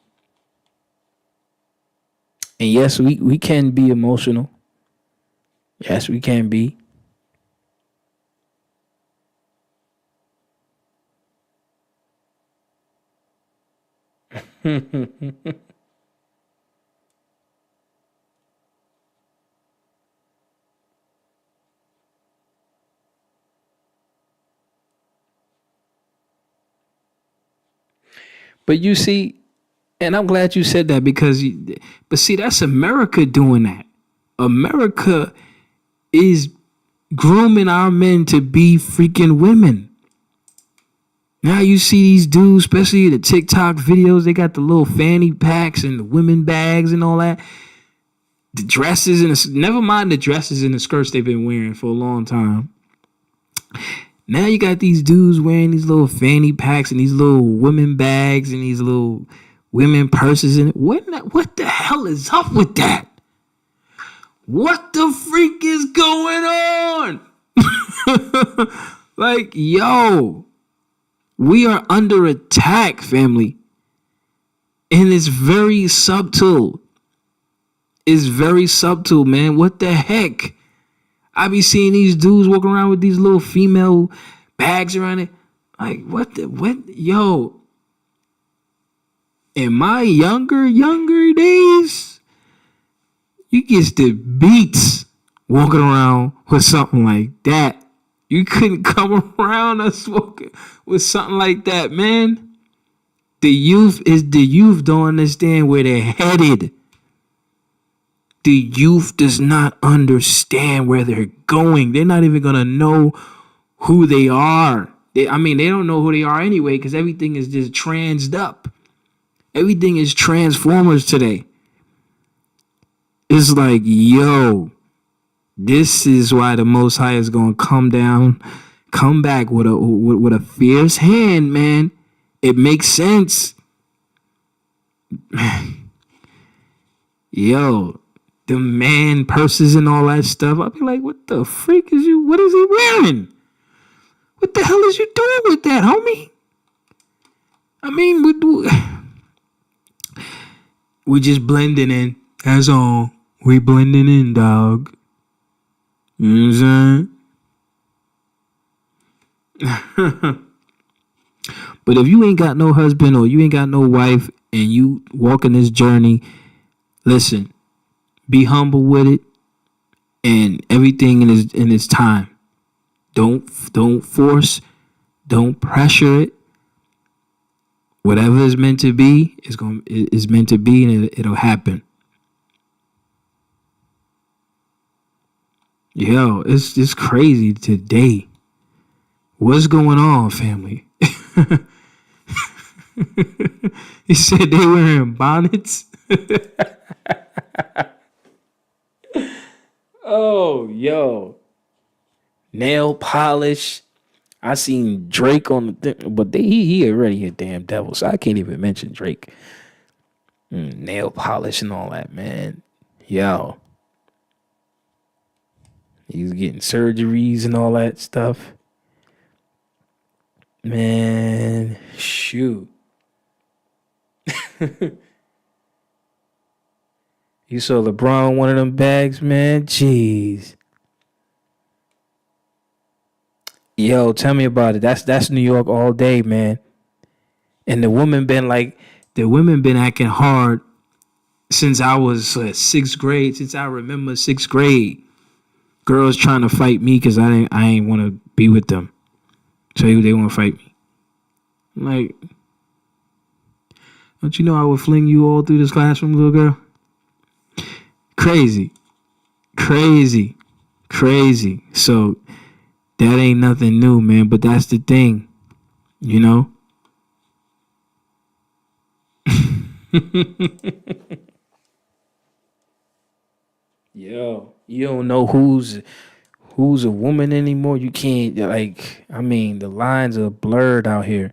yes, we can be emotional. Yes, we can be. But you see, and I'm glad you said that but see, that's America doing that. America is grooming our men to be freaking women. Now you see these dudes, especially the TikTok videos, they got the little fanny packs and the women bags and all that. The dresses never mind the dresses and the skirts they've been wearing for a long time. Now you got these dudes wearing these little fanny packs and these little women bags and these little women purses. And what the hell is up with that? What the freak is going on? Like, yo, we are under attack, family. And it's very subtle. It's very subtle, man. What the heck? I be seeing these dudes walking around with these little female bags around it. Like, what? Yo, in my younger days, you get the beats walking around with something like that. You couldn't come around us walking with something like that, man. The youth don't understand where they're headed. The youth does not understand where they're going. They're not even going to know who they are. They don't know who they are anyway because everything is just transed up. Everything is Transformers today. It's like, yo, this is why the Most High is going to come back with a fierce hand, man. It makes sense. Yo, the man purses and all that stuff. I'll be like, what the freak what is he wearing? What the hell is you doing with that, homie? I mean, we just blending in. That's all. We blending in, dog. You know what I'm saying? But if you ain't got no husband or you ain't got no wife and you walking this journey, listen, be humble with it and everything in its time. Don't force, don't pressure it. Whatever is meant to be is meant to be, and it'll happen. Yo, it's crazy today. What's going on, family? He said they wearing bonnets. Oh, yo. Nail polish. I seen Drake on the thing, but he already a damn devil, so I can't even mention Drake. Nail polish and all that, man. Yo. He's getting surgeries and all that stuff. Man, shoot. You saw LeBron one of them bags, man? Jeez. Yo, tell me about it. That's New York all day, man. And the women been acting hard since I was sixth grade. Since I remember sixth grade, girls trying to fight me because I ain't want to be with them. So they want to fight me. I'm like, don't you know I would fling you all through this classroom, little girl? Crazy. So that ain't nothing new, man. But that's the thing, you know. Yo, you don't know who's a woman anymore. You can't like. I mean, the lines are blurred out here.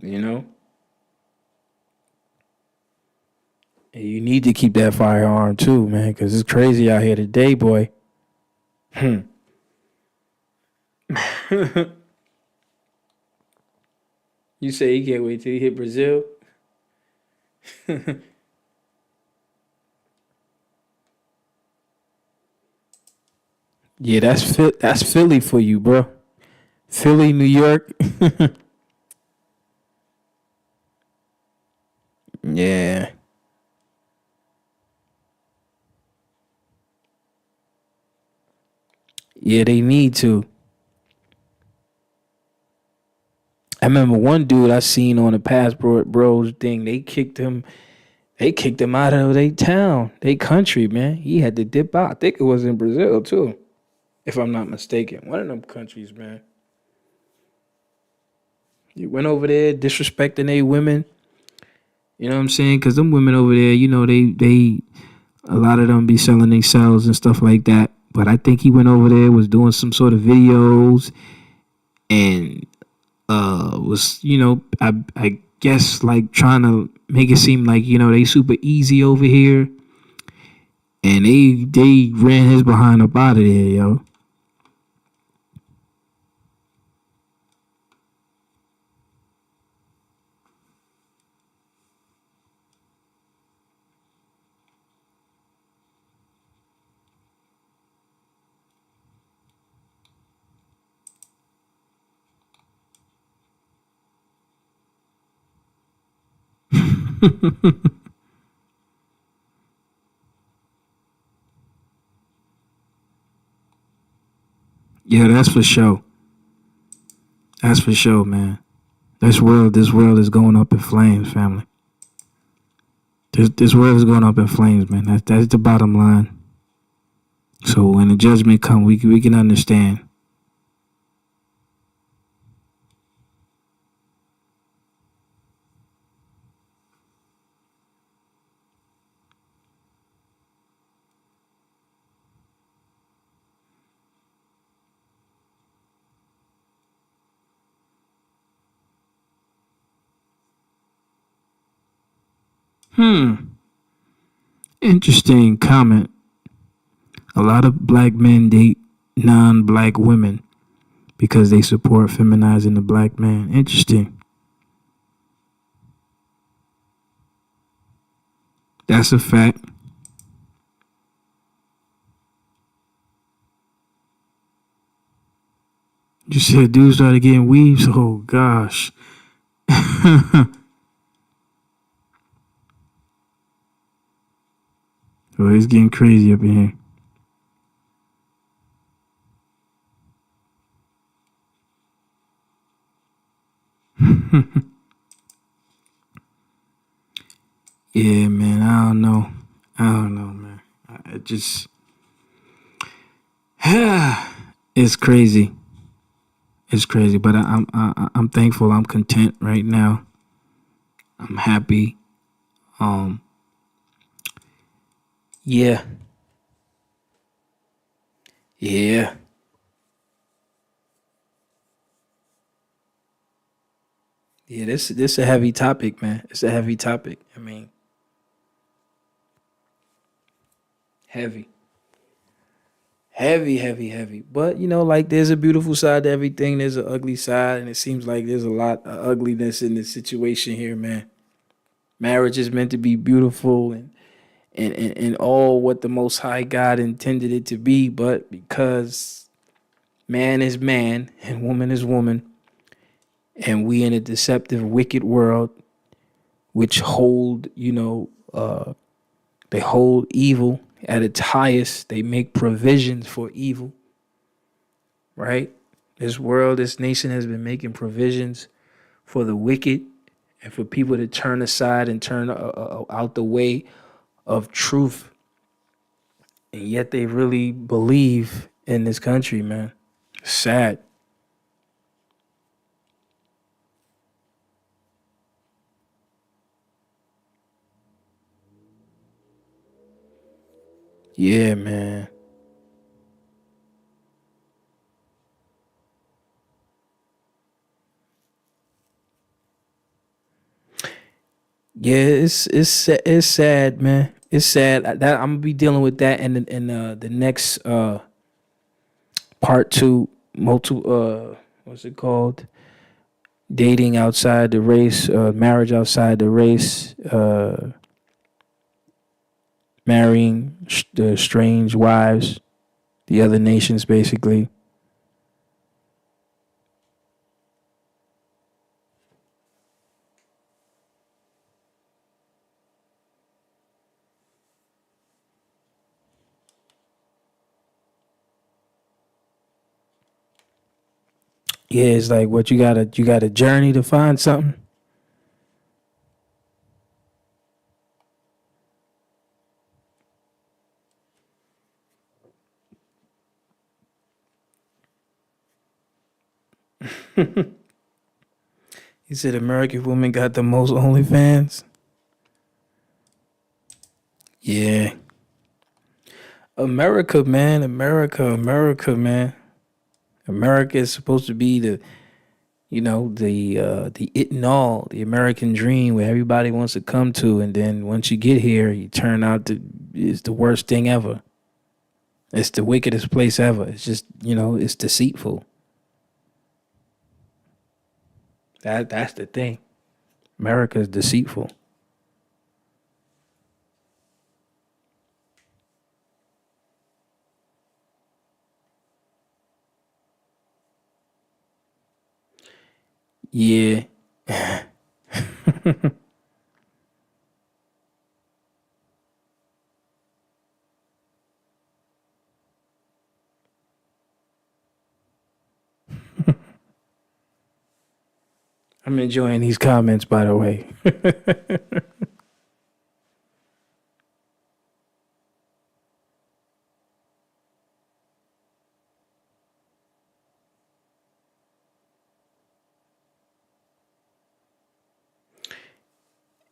You know, and you need to keep that firearm too, man, because it's crazy out here today, boy. Hmm. You say you can't wait till you hit Brazil? Yeah, that's Philly for you, bro. Philly, New York. Yeah. Yeah, they need to. I remember one dude I seen on the Passport Bros thing. They kicked him. They kicked him out of their town, they country, man. He had to dip out. I think it was in Brazil too, if I'm not mistaken. One of them countries, man. He went over there disrespecting they women. You know what I'm saying? Because them women over there, you know, they a lot of them be selling themselves and stuff like that. But I think he went over there, was doing some sort of videos, and was, you know, I guess like trying to make it seem like, you know, they super easy over here, and they ran his behind up out of there, yo. Yeah, that's for sure. That's for sure, man. This world is going up in flames, family. This world is going up in flames, man. That's the bottom line. So when the judgment comes, we can understand. Interesting comment. A lot of black men date non-black women because they support feminizing the black man. Interesting. That's a fact. You said dudes started getting weaves. Oh gosh. Oh, it's getting crazy up in here. Yeah, man. I don't know. I don't know, man. I just, it's crazy. It's crazy, but I'm thankful. I'm content right now. I'm happy. Um, yeah, yeah, yeah. This a heavy topic, man. It's a heavy topic. I mean, heavy, heavy, heavy, heavy. But you know, like there's a beautiful side to everything. There's an ugly side, and it seems like there's a lot of ugliness in this situation here, man. Marriage is meant to be beautiful and all what the Most High God intended it to be, but because man is man and woman is woman, and we in a deceptive, wicked world, which hold, you know, they hold evil at its highest. They make provisions for evil, right? This world, this nation has been making provisions for the wicked and for people to turn aside and turn out the way of truth. And yet they really believe in this country, man. Sad. Yeah, man. Yeah, it's sad, man. It's sad that I'm gonna be dealing with that in the next part two. What's it called? Dating outside the race, marriage outside the race, marrying the strange wives, the other nations, basically. Yeah, it's like what you got a journey to find something. He said American women got the most OnlyFans. Yeah, America, man, America, man. America is supposed to be the it and all, the American dream where everybody wants to come to, and then once you get here, you turn out to it's the worst thing ever. It's the wickedest place ever. It's just it's deceitful. That's the thing. America is deceitful. Yeah, I'm enjoying these comments, by the way.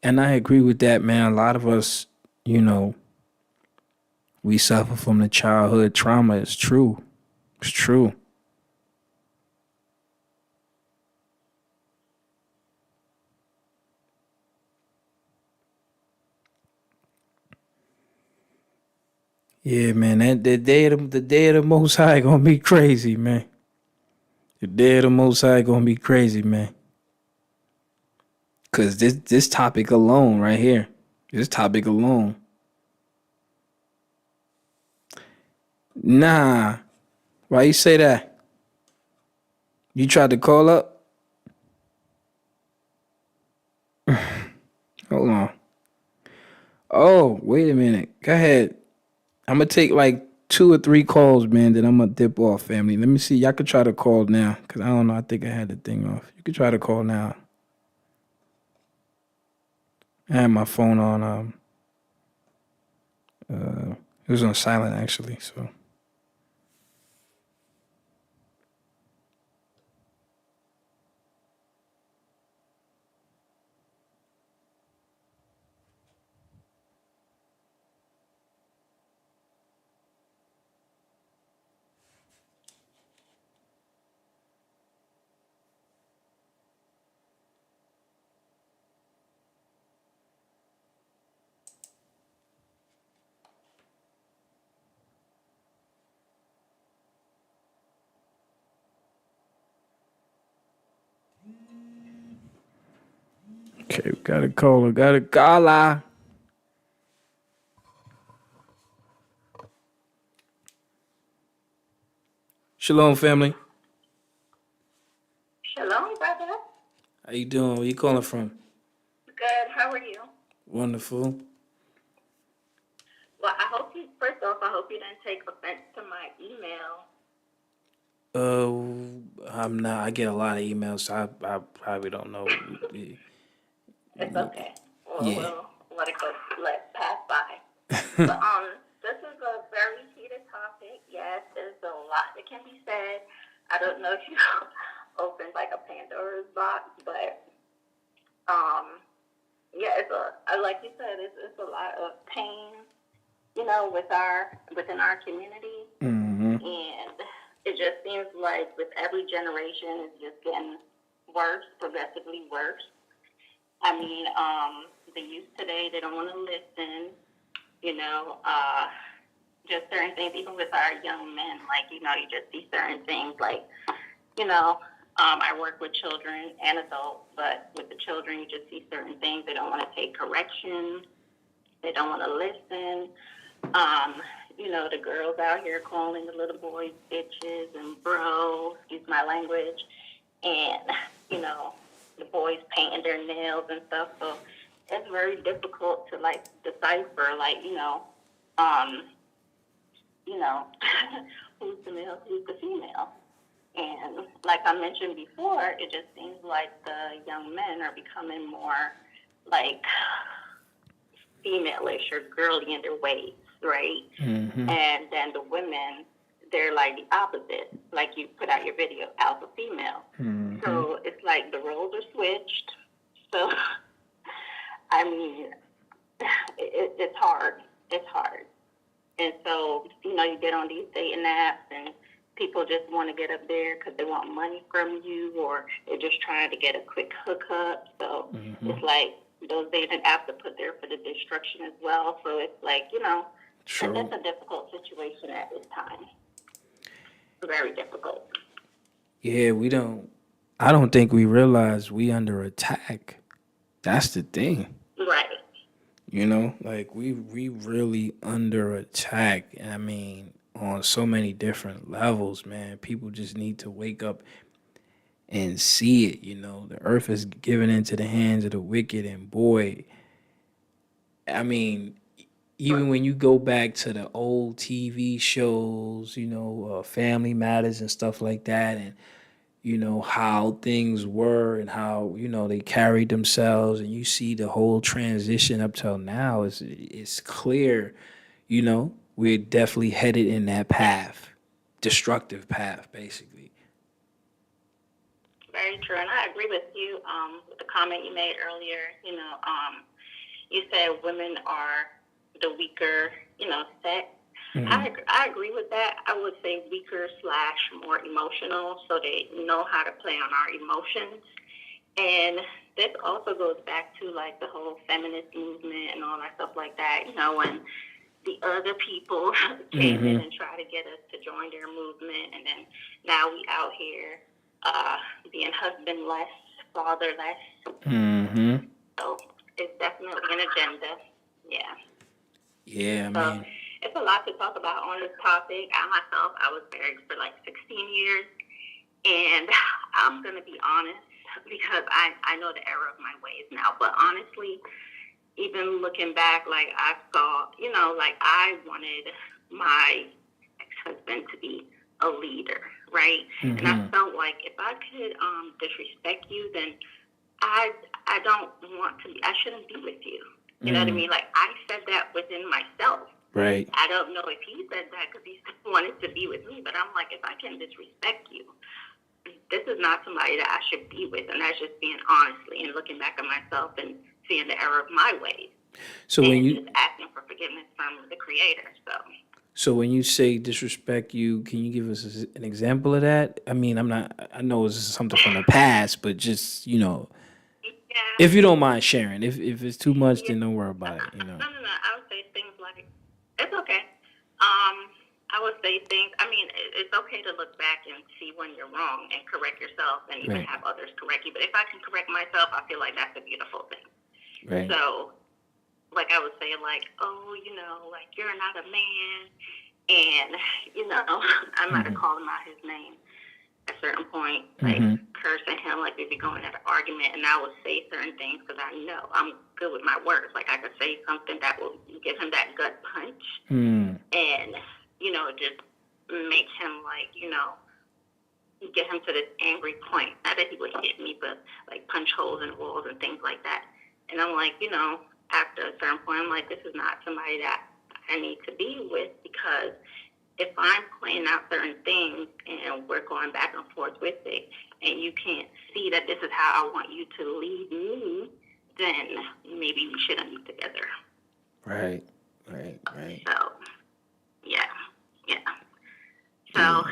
And I agree with that, man. A lot of us, you know, we suffer from the childhood trauma. It's true. It's true. Yeah, man. That the day of the Most High gonna be crazy, man. The day of the Most High gonna be crazy, man. Cause this topic alone, right here, this topic alone. Nah, why you say that? You tried to call up? Hold on. Oh, wait a minute. Go ahead. I'm gonna take like 2 or 3 calls, man. Then I'm gonna dip off, family. Let me see. Y'all could try to call now, cause I don't know. I think I had the thing off. You could try to call now. I had my phone on. It was on silent actually. So okay, we got a caller. Got a caller. Shalom, family. Shalom, brother. How you doing? Where you calling from? Good. How are you? Wonderful. Well, first off, I hope you didn't take offense to my email. I'm not. I get a lot of emails, so I probably don't know. It's okay. Yeah. We'll let it go. Let it pass by. But this is a very heated topic. Yes, there's a lot that can be said. I don't know if you opened like a Pandora's box, but yeah, like you said, it's a lot of pain within our community. Mm-hmm. And it just seems like with every generation, it's just getting worse, progressively worse. I mean, the youth today, they don't want to listen, just certain things, even with our young men, like, you just see certain things, like, I work with children and adults, but with the children, you just see certain things. They don't want to take correction. They don't want to listen. The girls out here calling the little boys bitches and bro, excuse my language, and, the boys painting their nails and stuff. So it's very difficult to, like, decipher, like, who's the male, who's the female. And like I mentioned before, it just seems like the young men are becoming more, like, female-ish or girly in their ways, right? Mm-hmm. And then the women, they're like the opposite. Like you put out your video, alpha female. Mm-hmm. So it's like the roles are switched. So, I mean, it's hard. It's hard. And so, you get on these dating apps and people just want to get up there because they want money from you, or they're just trying to get a quick hookup. So it's like those dating apps are put there for the destruction as well. So it's like, True. it's a difficult situation at this time. Very difficult. Yeah, I don't think we realize we under attack. That's the thing. Right. Like we really under attack. I mean, on so many different levels, man. People just need to wake up and see it. The earth is given into the hands of the wicked, and boy, I mean, even when you go back to the old TV shows, Family Matters and stuff like that, and how things were and how, they carried themselves, and you see the whole transition up till now, it's clear, we're definitely headed in that path, destructive path, basically. Very true. And I agree with you with the comment you made earlier. You said women are the weaker, sex. Mm-hmm. I agree with that. I would say weaker / more emotional, so they know how to play on our emotions. And this also goes back to, like, the whole feminist movement and all that stuff like that. When the other people came in and tried to get us to join their movement, and then now we out here being husband-less, father-less. Mm-hmm. So it's definitely an agenda. Yeah. Yeah, So man. it's a lot to talk about on this topic. I was married for like 16 years, and I'm going to be honest because I know the error of my ways now. But honestly, even looking back, like I saw, like I wanted my ex-husband to be a leader, right? Mm-hmm. And I felt like if I could disrespect you, then I shouldn't be with you. You know what I mean? Like, I said that within myself. Right. I don't know if he said that because he wanted to be with me, but I'm like, if I can disrespect you, this is not somebody that I should be with. And that's just being honestly and looking back at myself and seeing the error of my ways. So when you just asking for forgiveness from the Creator. So when you say disrespect you, can you give us an example of that? I mean, I know it's something from the past, but just, Yeah. if you don't mind sharing. If it's too much, then don't worry about it, No. I would say things like, it's okay. I would say things, I mean, it's okay to look back and see when you're wrong and correct yourself and even have others correct you. But if I can correct myself, I feel like that's a beautiful thing. Right. So, like, I would say, like, oh, like, you're not a man. And, I might have called him out his name at a certain point, like, cursing him, like, we'd be going at an argument, and I would say certain things because I know I'm good with my words. Like, I could say something that will give him that gut punch and, just make him, like, get him to this angry point. Not that he would hit me, but, like, punch holes in walls and things like that. And I'm like, after a certain point, I'm like, this is not somebody that I need to be with, because if I'm playing out certain things and we're going back and forth with it, and you can't see that this is how I want you to lead me, then maybe we shouldn't be together. Right. Right. So, yeah, yeah. So, Yeah.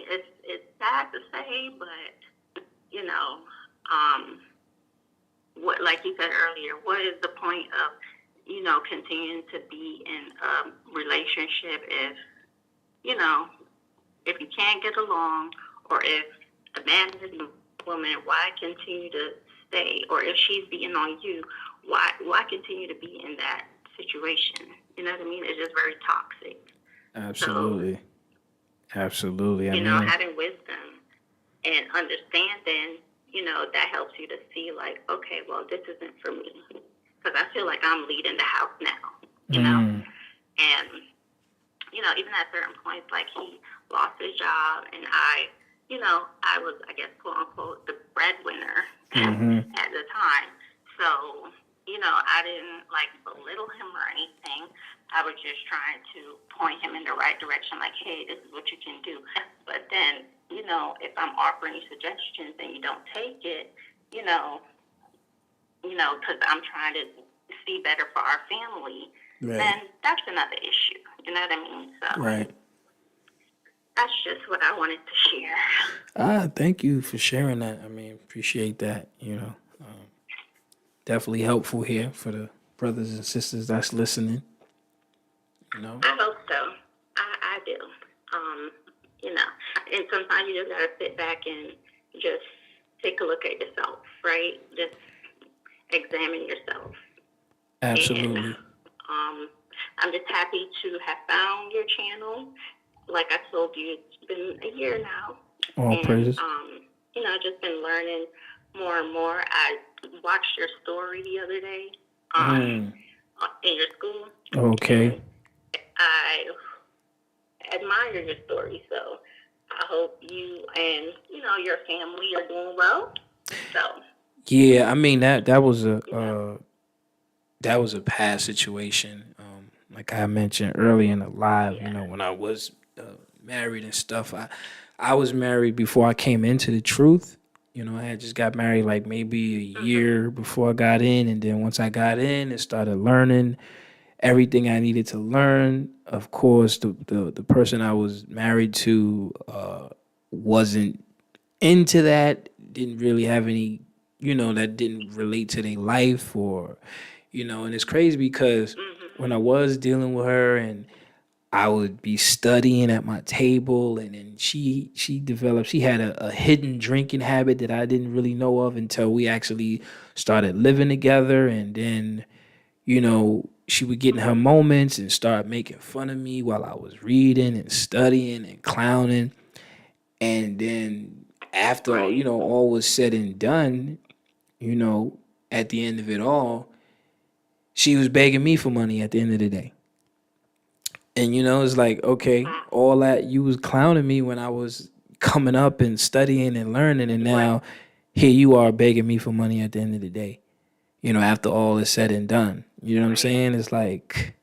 it's sad to say, but you know, um, what, like you said earlier, what is the point of, continuing to be in a relationship if, you know, if you can't get along, or if a man is a woman, why continue to stay? Or if she's beating on you, why continue to be in that situation? You know what I mean? It's just very toxic. Absolutely. So, Absolutely. I mean, having wisdom and understanding, that helps you to see, like, okay, well, this isn't for me. Because I feel like I'm leading the house now, And, even at certain points, like, he lost his job, and I was, I guess, quote unquote, the breadwinner at the time. So, I didn't, like, belittle him or anything. I was just trying to point him in the right direction, like, hey, this is what you can do. But then, if I'm offering you suggestions and you don't take it, because I'm trying to see better for our family, then that's another issue. You know what I mean? So, right. that's just what I wanted to share. Thank you for sharing that. I mean, appreciate that. Definitely helpful here for the brothers and sisters that's listening. I hope so. I do. Um, and sometimes you just gotta sit back and just take a look at yourself, right? Just examine yourself. Absolutely. And I'm just happy to have found your channel. Like I told you, it's been a year now. All praises. Just been learning more and more. I watched your story the other day in your school. Okay. I admire your story, so I hope you and your family are doing well. So yeah, I mean that was a past situation. Like I mentioned earlier in the live, when I was married and stuff. I was married before I came into the truth. I had just got married like maybe a year before I got in, and then once I got in and started learning everything I needed to learn. Of course, the person I was married to wasn't into that, didn't really have any, that didn't relate to their life or, and it's crazy because when I was dealing with her and I would be studying at my table and then she had a hidden drinking habit that I didn't really know of until we actually started living together. And then, she would get in her moments and start making fun of me while I was reading and studying and clowning. And then after, all was said and done, at the end of it all, she was begging me for money at the end of the day. And, it's like, okay, all that, you was clowning me when I was coming up and studying and learning. And now here you are begging me for money at the end of the day, after all is said and done. You know what I'm saying? It's like,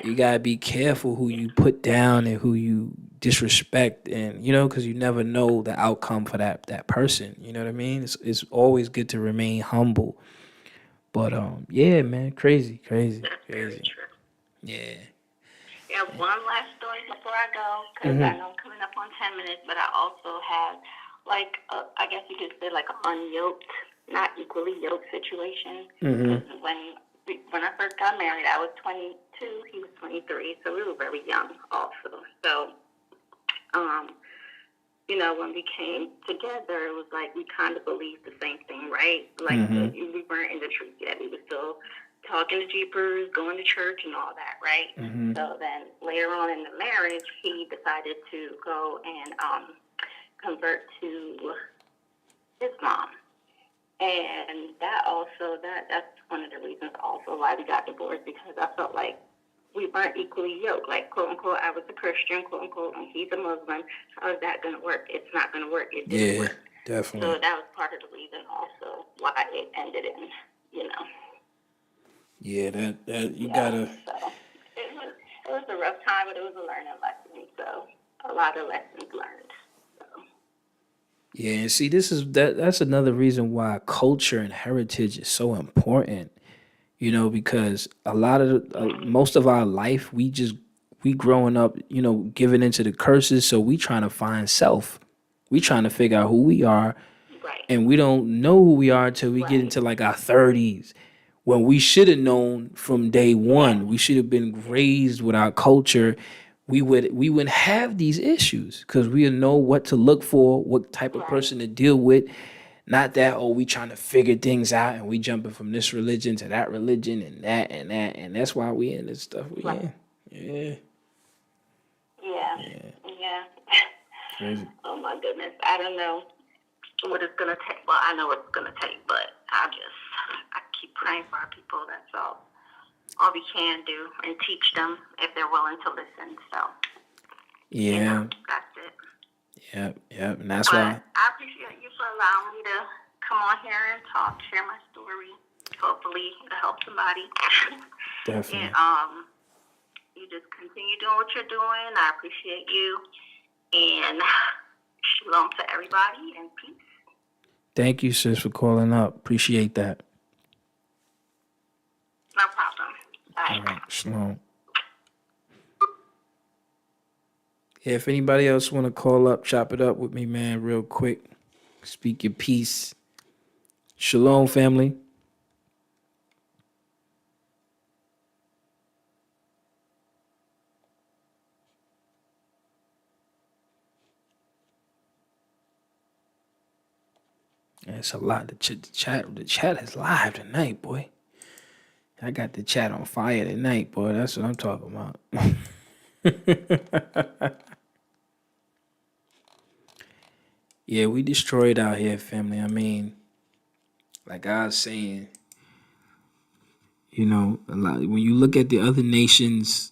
you got to be careful who you put down and who you disrespect. And, because you never know the outcome for that person. You know what I mean? It's always good to remain humble. But, yeah, man, crazy. That's very true. Yeah. Yeah, one last story before I go, because I know I'm coming up on 10 minutes, but I also have, like, I guess you could say, like, an unyoked, not equally yoked situation. When I first got married, I was 22, he was 23, so we were very young also. So, when we came together, it was like we kind of believed the same thing, right? Like, we weren't in the truth yet. We were still talking to Jeepers, going to church and all that, right? So then later on in the marriage, he decided to go and convert to Islam. And that's one of the reasons also why we got divorced, because I felt like we weren't equally yoked. Like, quote unquote, I was a Christian, quote unquote, and he's a Muslim. How is that going to work? It's not going to work. It didn't work. Definitely. So that was part of the reason also why it ended in, Yeah, that you gotta. So it was a rough time, but it was a learning lesson. So a lot of lessons learned. So. Yeah, and see, that's another reason why culture and heritage is so important. you know, because a lot of most of our life we growing up, you know, giving into the curses. So we trying to find self. We trying to figure out who we are, Right. and we don't know who we are until we get into like our 30s. When we should have known from day one, we should have been raised with our culture. We wouldn't have these issues because we would know what to look for, what type of person to deal with. Not that, oh, we trying to figure things out and we jumping from this religion to that religion and that and that, and that's why we in this stuff we in. Yeah. Yeah. Crazy. Oh my goodness. I don't know what it's gonna take. Well, I know what it's gonna take, but I keep praying for our people. That's all we can do, and teach them if they're willing to listen. So Yeah. that's it. Yep. And that's why I appreciate you for allowing me to come on here and talk, share my story. Hopefully it'll help somebody. definitely. And you just continue doing what you're doing. I appreciate you. And shalom to everybody and peace. Thank you, sis, for calling up. Appreciate that. No problem. Bye. All right, shalom. Yeah, if anybody else want to call up, chop it up with me, man, real quick. Speak your piece. Shalom, family. It's a lot. The chat is live tonight, boy. I got the chat on fire tonight, boy. That's what I'm talking about. Yeah, we destroyed out here, family. I mean, like I was saying, you know, a lot when you look at the other nations,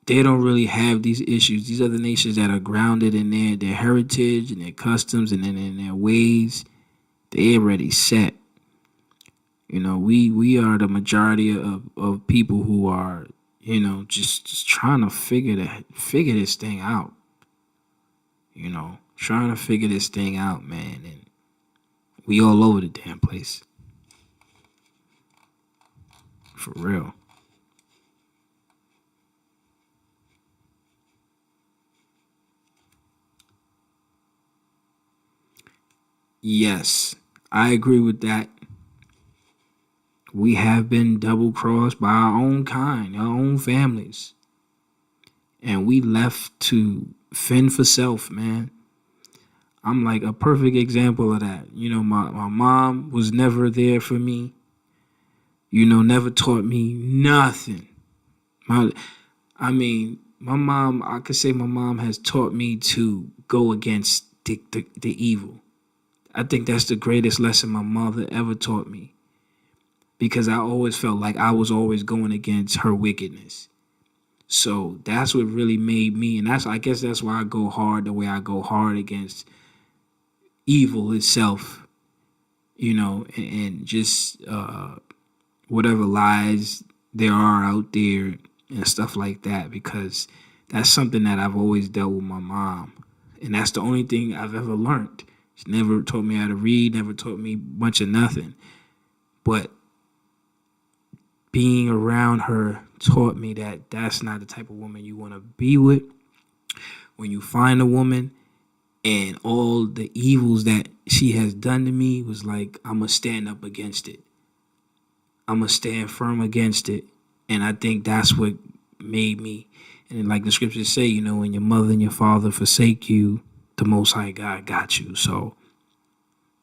they don't really have these issues. These other nations that are grounded in their heritage and their customs and in their ways, they already set. You know, we are the majority of people who are, you know, just trying to figure this thing out. You know, trying to figure this thing out, man, and we all over the damn place. For real. Yes, I agree with that. We have been double crossed by our own kind, our own families. And we left to fend for self, man. I'm like a perfect example of that. You know, my mom was never there for me. You know, never taught me nothing. My mom, I could say my mom has taught me to go against the evil. I think that's the greatest lesson my mother ever taught me. Because I always felt like I was always going against her wickedness. So that's what really made me, and I guess that's why I go hard the way I go hard against evil itself, you know, and just whatever lies there are out there and stuff like that, because that's something that I've always dealt with my mom. And that's the only thing I've ever learned. She never taught me how to read, never taught me much of nothing. But being around her taught me that that's not the type of woman you want to be with. When you find a woman and all the evils that she has done to me, was like, I'm going to stand up against it. I'm going to stand firm against it. And I think that's what made me. And like the scriptures say, you know, when your mother and your father forsake you, the Most High God got you. So,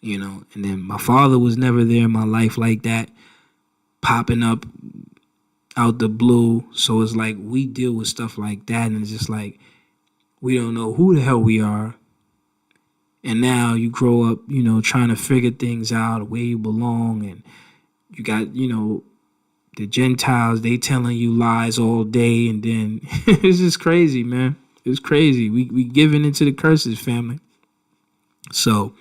you know, and then my father was never there in my life like that, popping up out the blue. So it's like we deal with stuff like that, and it's just like we don't know who the hell we are. And now you grow up, you know, trying to figure things out, where you belong, and you got, you know, the Gentiles, they telling you lies all day, and then it's just crazy, man. It's crazy. We giving into the curses, family. So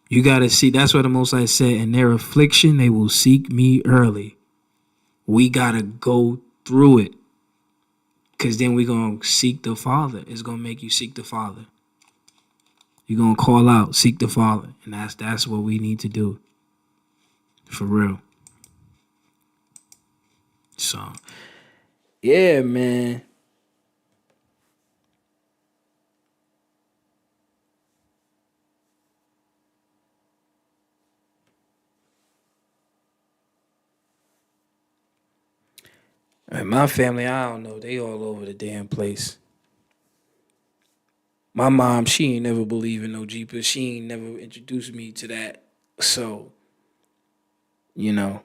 you got to see, that's what the Most High said, in their affliction, they will seek me early. We got to go through it, because then we're going to seek the Father. It's going to make you seek the Father. You're going to call out, seek the Father. And that's what we need to do. For real. So, yeah, man. And my family, I don't know, they all over the damn place. My mom, she ain't never believed in no Jeepers. She ain't never introduced me to that. So, you know.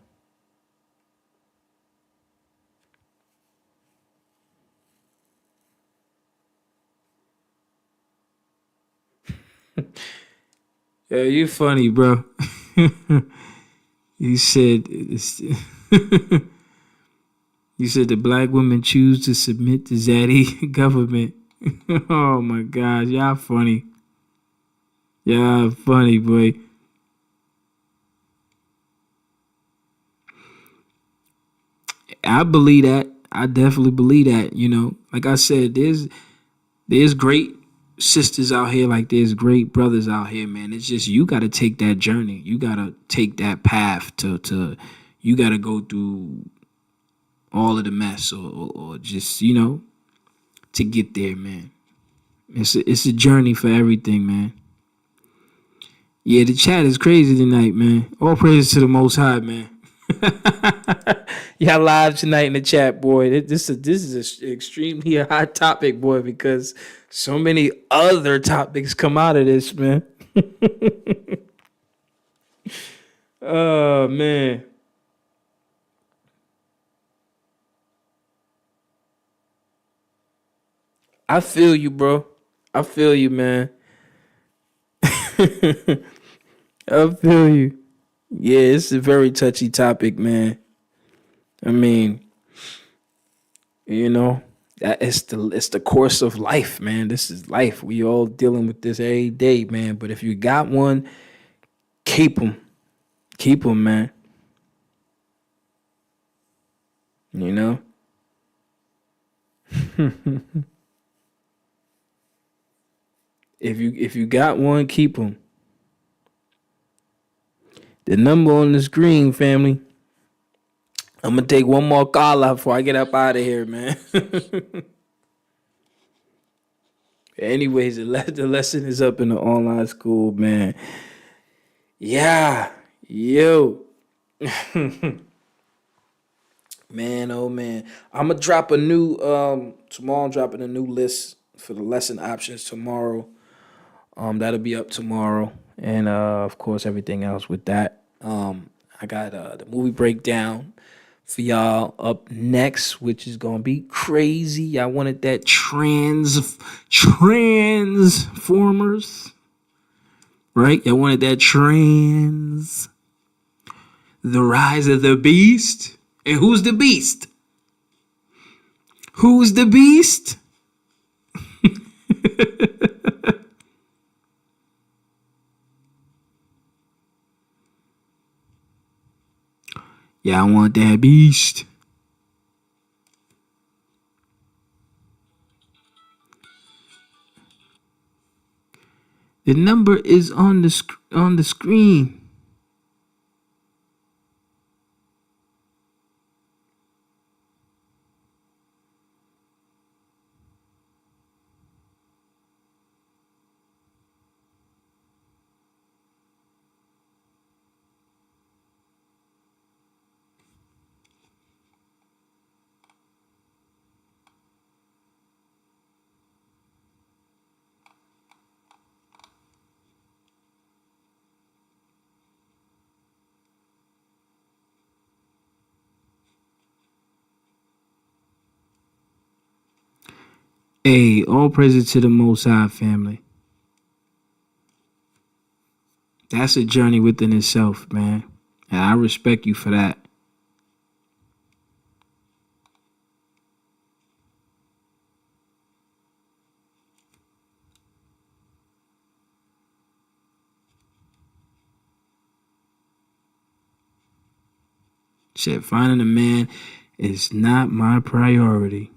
Yeah, you funny, bro. You said you said the black women choose to submit to Zaddy government. Oh my gosh, y'all funny. Y'all funny, boy. I believe that. I definitely believe that. You know, like I said, there's great sisters out here, like there's great brothers out here, man. It's just you got to take that journey. You got to take that path to. You got to go through all of the mess, or just to get there, man. It's a journey for everything, man. Yeah, the chat is crazy tonight, man. All praises to the Most High, man. Y'all live tonight in the chat, boy. This is an extremely hot topic, boy, because so many other topics come out of this, man. Oh man. I feel you, bro. I feel you, man. I feel you. Yeah, it's a very touchy topic, man. I mean, it's the course of life, man. This is life. We all dealing with this every day, man. But if you got one, keep them. Keep them, man. You know? If you got one, keep them. The number on the screen, family. I'm gonna take one more call out before I get up out of here, man. Anyways, the lesson is up in the online school, man. Yeah, yo, man, oh man. I'm gonna drop a new tomorrow. I'm dropping a new list for the lesson options tomorrow. That'll be up tomorrow, and of course everything else with that. I got the movie breakdown for y'all up next, which is gonna be crazy. I wanted that transformers, right? I wanted that the rise of the beast. And who's the beast? Who's the beast? Yeah, I want that beast. The number is on the screen. Hey, all praises to the Most High, family. That's a journey within itself, man. And I respect you for that. Shit, finding a man is not my priority.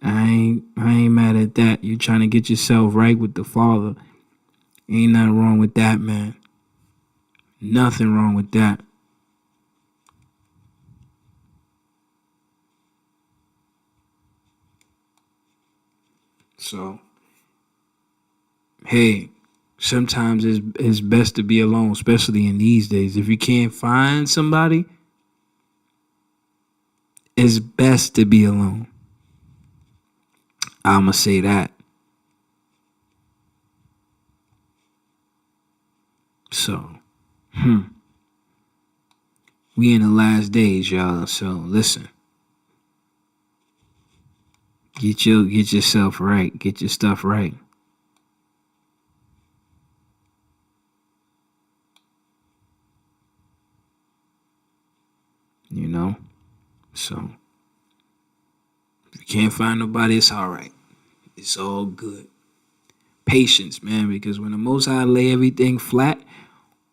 I ain't mad at that. You trying to get yourself right with the Father. Ain't nothing wrong with that, man. Nothing wrong with that. So, hey, sometimes it's best to be alone, especially in these days. If you can't find somebody, it's best to be alone. I'ma say that. So, we in the last days, y'all. So listen. Get yourself right. Get your stuff right. You know? So if you can't find nobody, it's all right. It's all good. Patience, man, because when the Most High lay everything flat,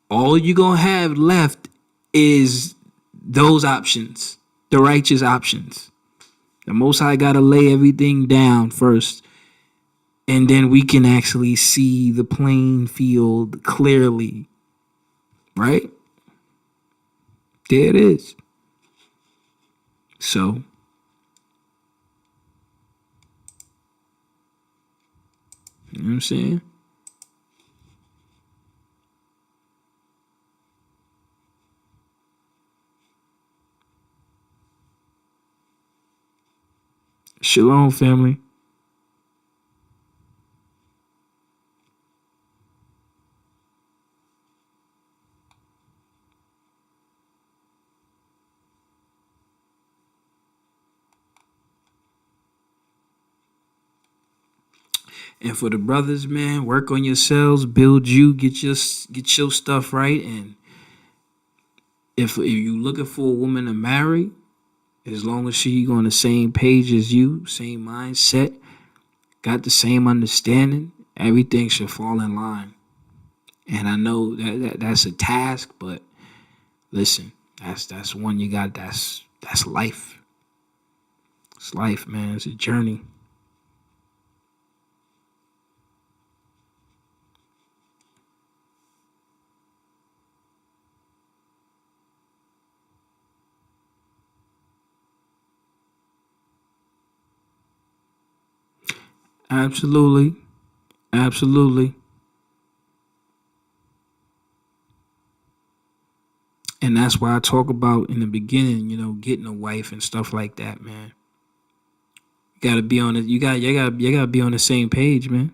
all you gonna have left is those options, the righteous options. The Most High gotta lay everything down first, and then we can actually see the playing field clearly. Right? There it is. So, you know what I'm saying? Shalom, family. And for the brothers, man, work on yourselves, build you, get your stuff right. And if you looking for a woman to marry, as long as she on the same page as you, same mindset, got the same understanding, everything should fall in line. And I know that's a task, but listen, that's one you got. That's life. It's life, man. It's a journey. Absolutely. Absolutely. And that's why I talk about in the beginning, getting a wife and stuff like that, man. You gotta be on it. You gotta be on the same page, man.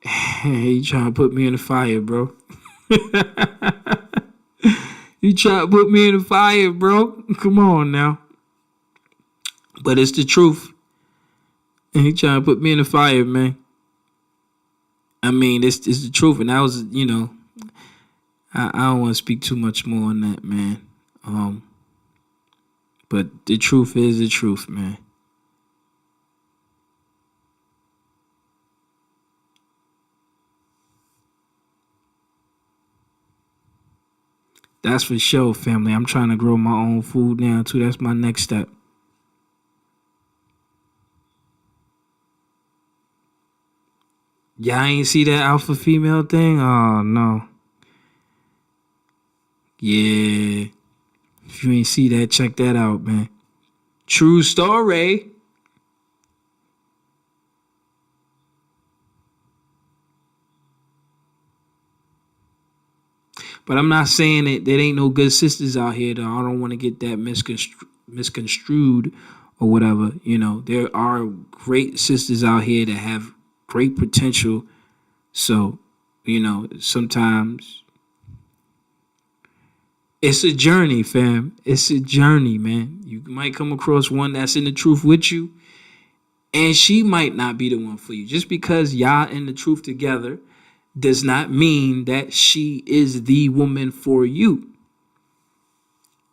Hey, you trying to put me in the fire, bro. You trying to put me in the fire, bro. Come on now. But it's the truth. And he trying to put me in the fire, man. I mean, it's the truth. And that was, I don't want to speak too much more on that, man. But the truth is the truth, man. That's for sure, family. I'm trying to grow my own food now, too. That's my next step. Y'all ain't see that alpha female thing? Oh, no. Yeah. If you ain't see that, check that out, man. True story. But I'm not saying that there ain't no good sisters out here, though. I don't want to get that misconstrued or whatever. There are great sisters out here that have great potential. So, sometimes it's a journey, fam. It's a journey, man. You might come across one that's in the truth with you, and she might not be the one for you. Just because y'all in the truth together does not mean that she is the woman for you.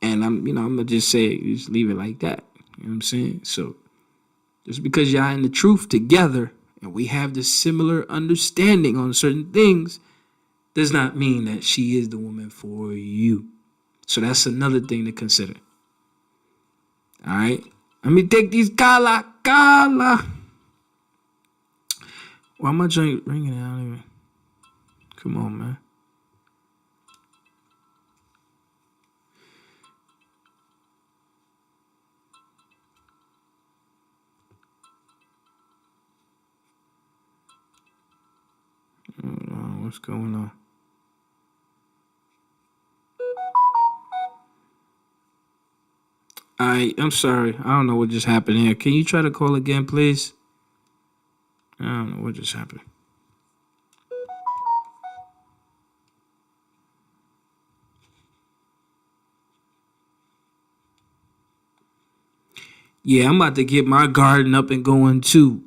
And I'm gonna just leave it like that. You know what I'm saying? So just because y'all in the truth together and we have this similar understanding on certain things does not mean that she is the woman for you. So that's another thing to consider. All right. Let me take these kala. Why am I ringing out here? Come on, man. What's going on? I'm sorry. I don't know what just happened here. Can you try to call again, please? I don't know what just happened. Yeah, I'm about to get my garden up and going too.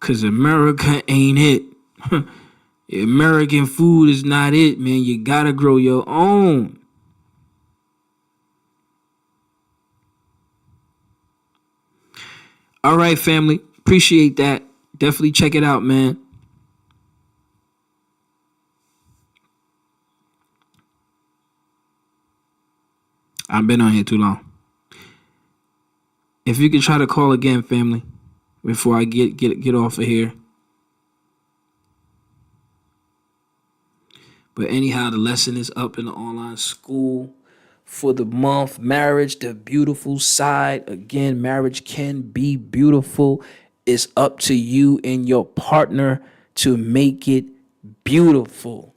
Cause America ain't it. American food is not it, man. You gotta grow your own. All right, family. Appreciate that. Definitely check it out, man. I've been on here too long. If you could try to call again, family, before I get off of here. But anyhow, the lesson is up in the online school for the month. Marriage, the beautiful side. Again, marriage can be beautiful. It's up to you and your partner to make it beautiful.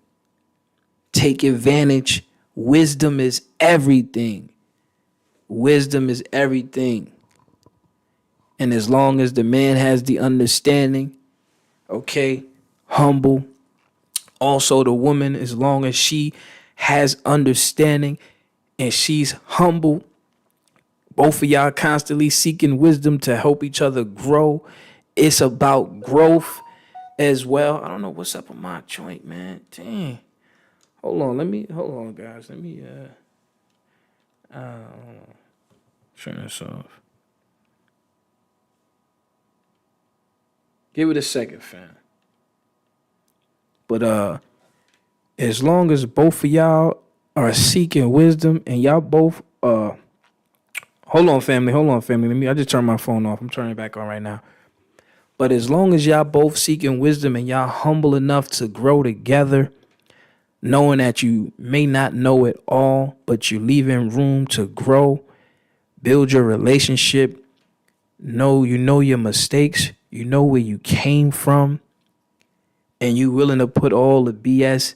Take advantage. Wisdom is everything. Wisdom is everything. And as long as the man has the understanding, okay, humble. Also, the woman, as long as she has understanding and she's humble, both of y'all constantly seeking wisdom to help each other grow. It's about growth as well. I don't know what's up with my joint, man. Dang. Hold on, guys. Let me turn this off. Give it a second, fam. But as long as both of y'all are seeking wisdom and y'all both hold on, family. I just turned my phone off. I'm turning it back on right now. But as long as y'all both seeking wisdom and y'all humble enough to grow together, knowing that you may not know it all, but you leaving room to grow, build your relationship, you know your mistakes, you know where you came from, and you willing to put all the BS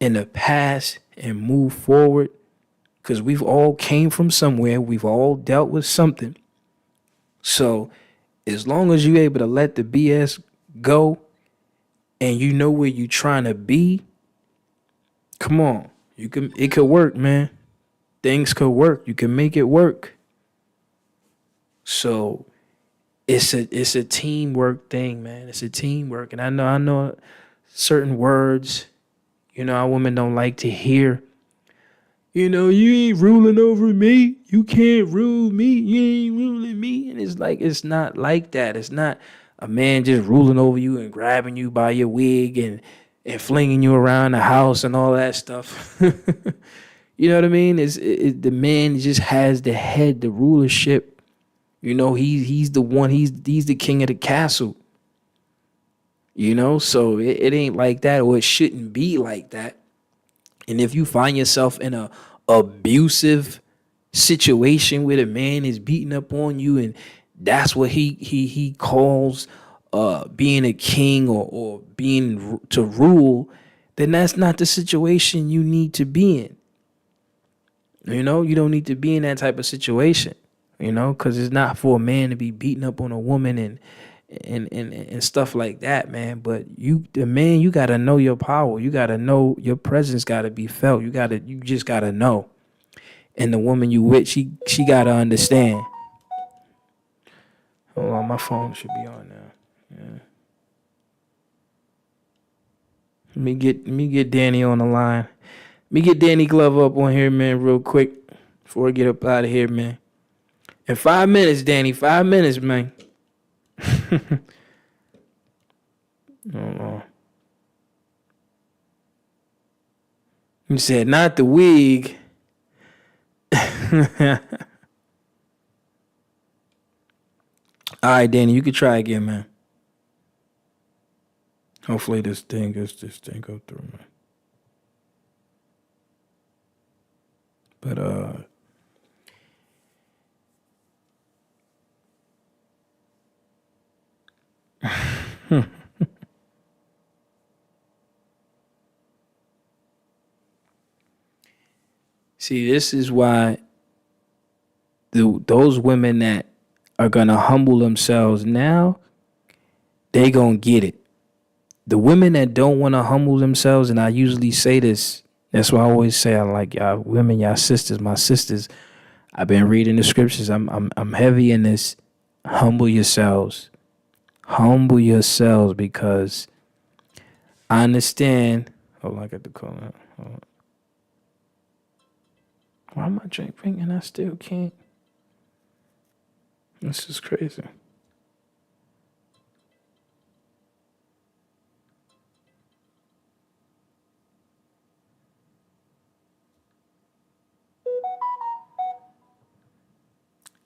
in the past and move forward, because we've all came from somewhere. We've all dealt with something. So as long as you're able to let the BS go and you know where you're trying to be, come on. It could work, man. Things could work. You can make it work. So it's a teamwork thing, man. It's a teamwork. And I know certain words, our women don't like to hear. You ain't ruling over me. You can't rule me. You ain't ruling me. And it's like, it's not like that. It's not a man just ruling over you and grabbing you by your wig and flinging you around the house and all that stuff. You know what I mean? The man just has the head, the rulership. He's the one. He's the king of the castle. So it ain't like that, or it shouldn't be like that. And if you find yourself in a abusive situation where the man is beating up on you and that's what he calls being a king or being to rule, then that's not the situation you need to be in. You don't need to be in that type of situation, because it's not for a man to be beating up on a woman and stuff like that, man. But you got to know your power. You got to know your presence got to be felt. You just got to know. And the woman you with, she got to understand. Hold on, my phone should be on now. Yeah. Let me get Danny on the line. Let me get Danny Glover up on here, man, real quick before I get up out of here, man. In 5 minutes, Danny. 5 minutes, man. Hold on. You said not the wig. All right, Danny, you could try again, man. Hopefully this thing go through, man. But see, this is why those women that are gonna humble themselves now, they gonna get it. The women that don't want to humble themselves, and I usually say this, that's why I always say I like y'all women, y'all sisters, my sisters. I've been reading the scriptures. I'm heavy in this. Humble yourselves. Humble yourselves, because I understand. Hold on, I got the call out. Hold on. Why am I drinking and I still can't? This is crazy.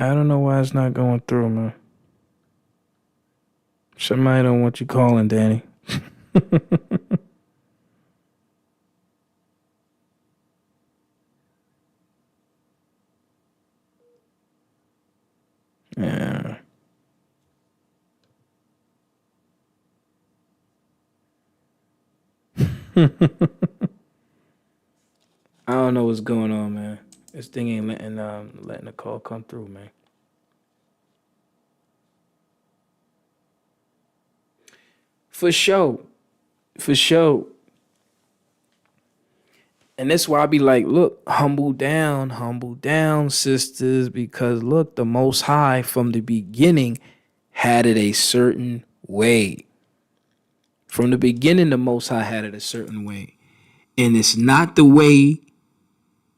I don't know why it's not going through, man. Somebody don't want you calling, Danny. Yeah. I don't know what's going on, man. This thing ain't letting the call come through, man. For sure. For sure. And that's why I be like, look, humble down, sisters, because look, the Most High from the beginning had it a certain way. From the beginning, the Most High had it a certain way. And it's not the way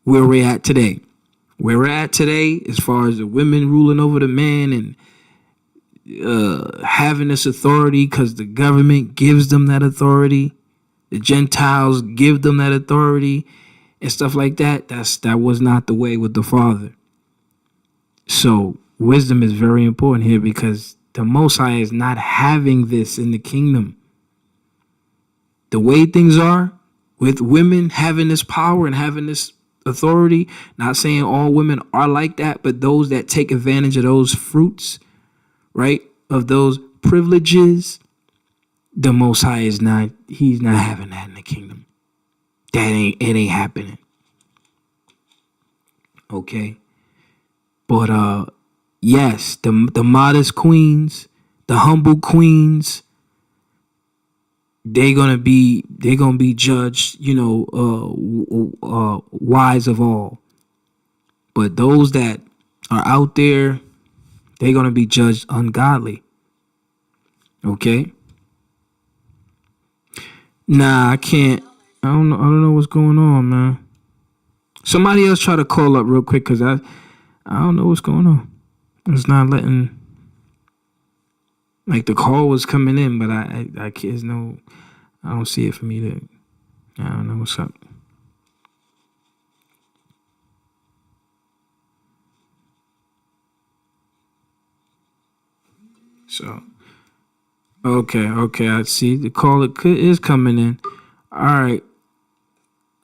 where we're at today. Where we're at today, as far as the women ruling over the men and having this authority because the government gives them that authority, the Gentiles give them that authority and stuff like that. That was not the way with the Father. So wisdom is very important here, because the Most High is not having this in the kingdom. The way things are with women having this power and having this authority, not saying all women are like that, but those that take advantage of those fruits, right, of those privileges, the Most High is not, he's not having that in the kingdom. It ain't happening. Okay. But yes, the modest queens, the humble queens, they're gonna be judged, wise of all. But those that are out there, they're gonna be judged ungodly. Okay. Nah, I can't. I don't know what's going on, man. Somebody else try to call up real quick, because I don't know what's going on. It's not letting. Like, the call was coming in, but I can't. I don't see it for me to. I don't know what's up. So, okay, I see the call is coming in. All right,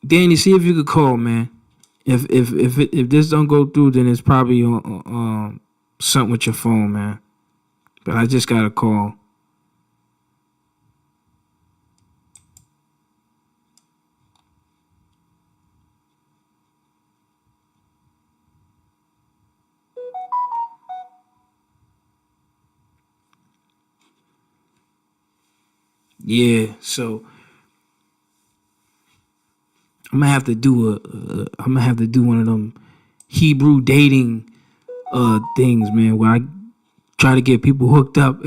Danny, see if you could call, man. If this don't go through, then it's probably something with your phone, man. But I just got a call. Yeah, so I'm gonna have to do one of them Hebrew dating things, man, where I try to get people hooked up.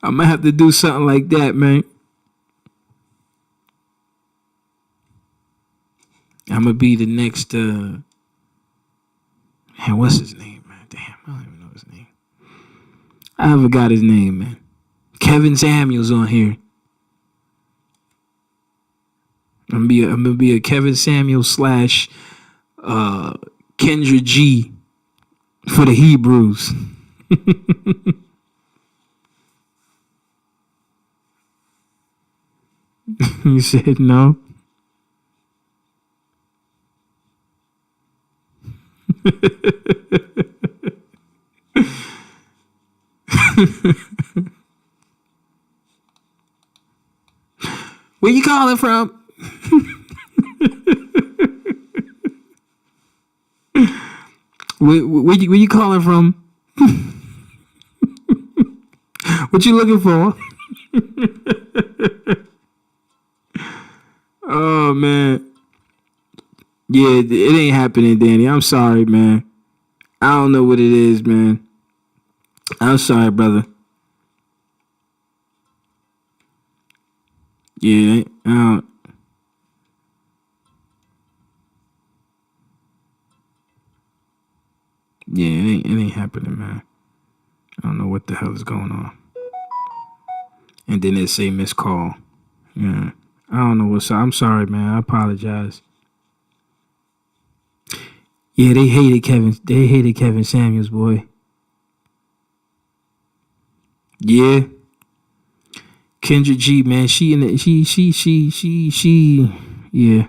I'm gonna have to do something like that, man. I'm gonna be the next man, what's his name, man? Damn, I don't even know his name. I forgot his name, man. Kevin Samuels on here. I'm gonna be a Kevin Samuels / Kendra G for the Hebrews. He said no. Where you calling from? Where you calling from? What you looking for? Oh man. Yeah, it ain't happening, Danny. I'm sorry, man. I don't know what it is, man. I'm sorry, brother. Yeah, it ain't happening, man. I don't know what the hell is going on. And then they say missed call. Yeah, I don't know what's up. I'm sorry, man. I apologize. Yeah, they hated Kevin Samuels, boy. Yeah. Kendra G, man, she yeah. Yeah.